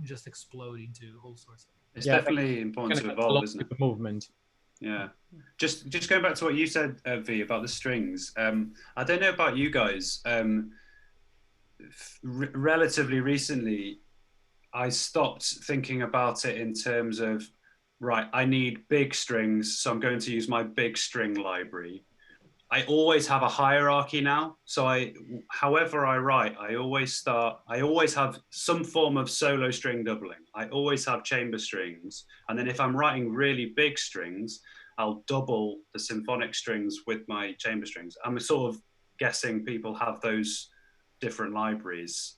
just explode into all sorts of. It's definitely important to evolve, isn't it? The movement. Yeah. Just going back to what you said, V, about the strings. I don't know about you guys. Relatively recently, I stopped thinking about it in terms of, right, I need big strings, so I'm going to use my big string library. I always have a hierarchy now. So however I write, I always have some form of solo string doubling. I always have chamber strings. And then if I'm writing really big strings, I'll double the symphonic strings with my chamber strings. I'm sort of guessing people have those different libraries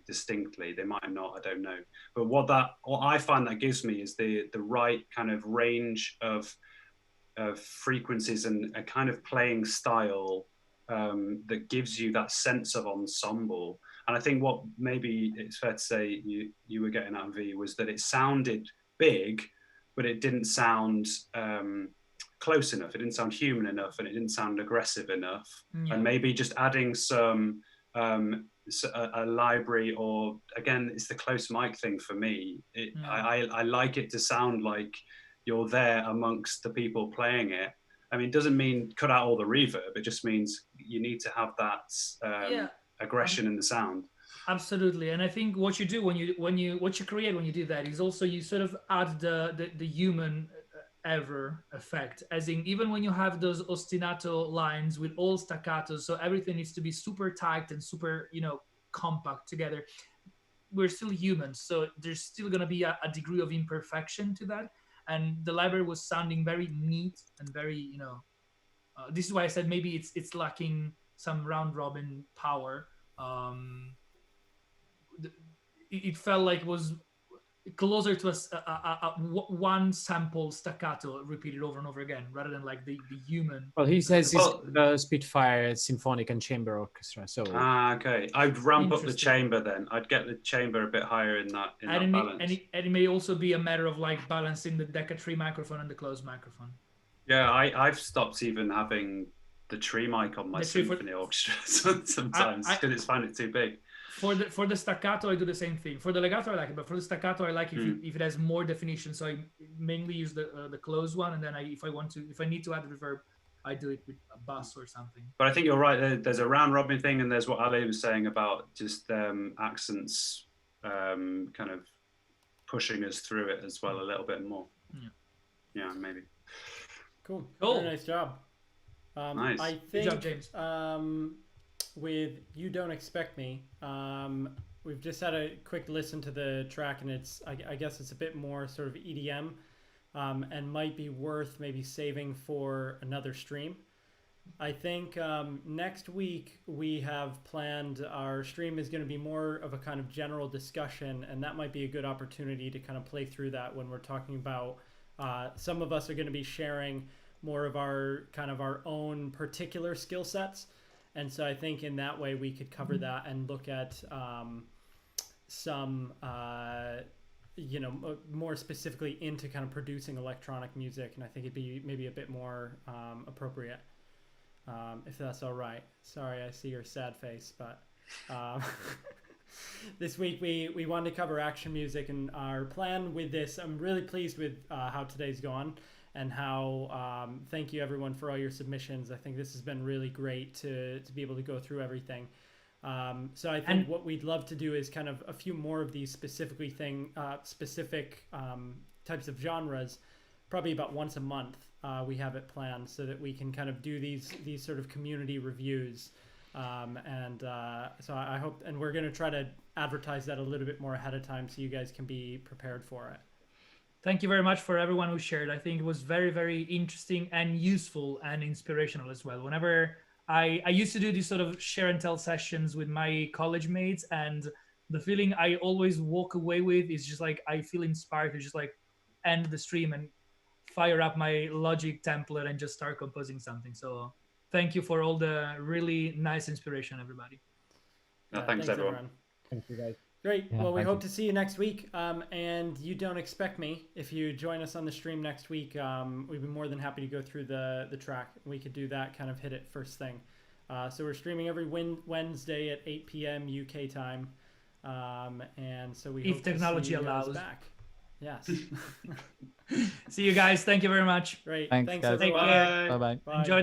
distinctly. They might not, I don't know. But what I find that gives me is the right kind of range of frequencies and a kind of playing style that gives you that sense of ensemble. And I think what maybe it's fair to say you were getting at, V, was that it sounded big, but it didn't sound close enough. It didn't sound human enough, and it didn't sound aggressive enough. Yeah. And maybe just adding some a library, or again, it's the close mic thing for me. I like it to sound like you're there amongst the people playing it. I mean, it doesn't mean cut out all the reverb. It just means you need to have that aggression in the sound. Absolutely. And I think what you do what you create when you do that is also you sort of add the human ever effect, as in even when you have those ostinato lines with all staccatos, so everything needs to be super tight and super, compact together. We're still humans, so there's still going to be a degree of imperfection to that. And the library was sounding very neat and very, this is why I said maybe it's lacking some round robin power. It felt like it was closer to a one sample staccato repeated over and over again, rather than like the human. Well, he says it's Spitfire symphonic and chamber orchestra. So okay, I'd ramp up the chamber then. I'd get the chamber a bit higher in that balance. And it may also be a matter of like balancing the Decca tree microphone and the closed microphone. Yeah, I've stopped even having the tree mic on my symphony orchestra sometimes because it's found it too big. For the staccato, I do the same thing. For the legato, I like it, but for the staccato, I like if it has more definition. So I mainly use the closed one, and then if I need to add reverb, I do it with a bass or something. But I think you're right. There's a round robin thing, and there's what Ale was saying about just accents, kind of pushing us through it as well a little bit more. Yeah, maybe. Cool. Very nice job. Nice. I think, good job, James. With You Don't Expect Me, we've just had a quick listen to the track, and I guess it's a bit more sort of EDM, and might be worth maybe saving for another stream. I think next week we have planned, our stream is going to be more of a kind of general discussion, and that might be a good opportunity to kind of play through that when we're talking about Some of us are going to be sharing more of our kind of our own particular skill sets. And so I think in that way we could cover that and look at some, more specifically into kind of producing electronic music. And I think it'd be maybe a bit more appropriate, if that's all right. Sorry, I see your sad face, but this week we wanted to cover action music, and our plan with this, I'm really pleased with how today's gone. And how thank you everyone for all your submissions. I think this has been really great to be able to go through everything. So I think what we'd love to do is kind of a few more of these specific types of genres, probably about once a month. We have it planned so that we can kind of do these sort of community reviews. So I hope, and we're going to try to advertise that a little bit more ahead of time so you guys can be prepared for it. Thank you very much for everyone who shared. I think it was very, very interesting and useful and inspirational as well. Whenever I used to do these sort of share and tell sessions with my college mates, and the feeling I always walk away with is just like, I feel inspired to just like end the stream and fire up my Logic template and just start composing something. So thank you for all the really nice inspiration, everybody. No, thanks everyone. Thank you, guys. Great. Yeah, well, we thank hope you. to see you next week. And you don't expect me. If you join us on the stream next week, we'd be more than happy to go through the track. We could do that, kind of hit it first thing. So we're streaming every Wednesday at 8 p.m. UK time. And so we If hope to technology see you guys allows. back. Yes. See you guys. Thank you very much. Great. Thanks, guys. everyone. Take care. Bye bye. Bye. Enjoy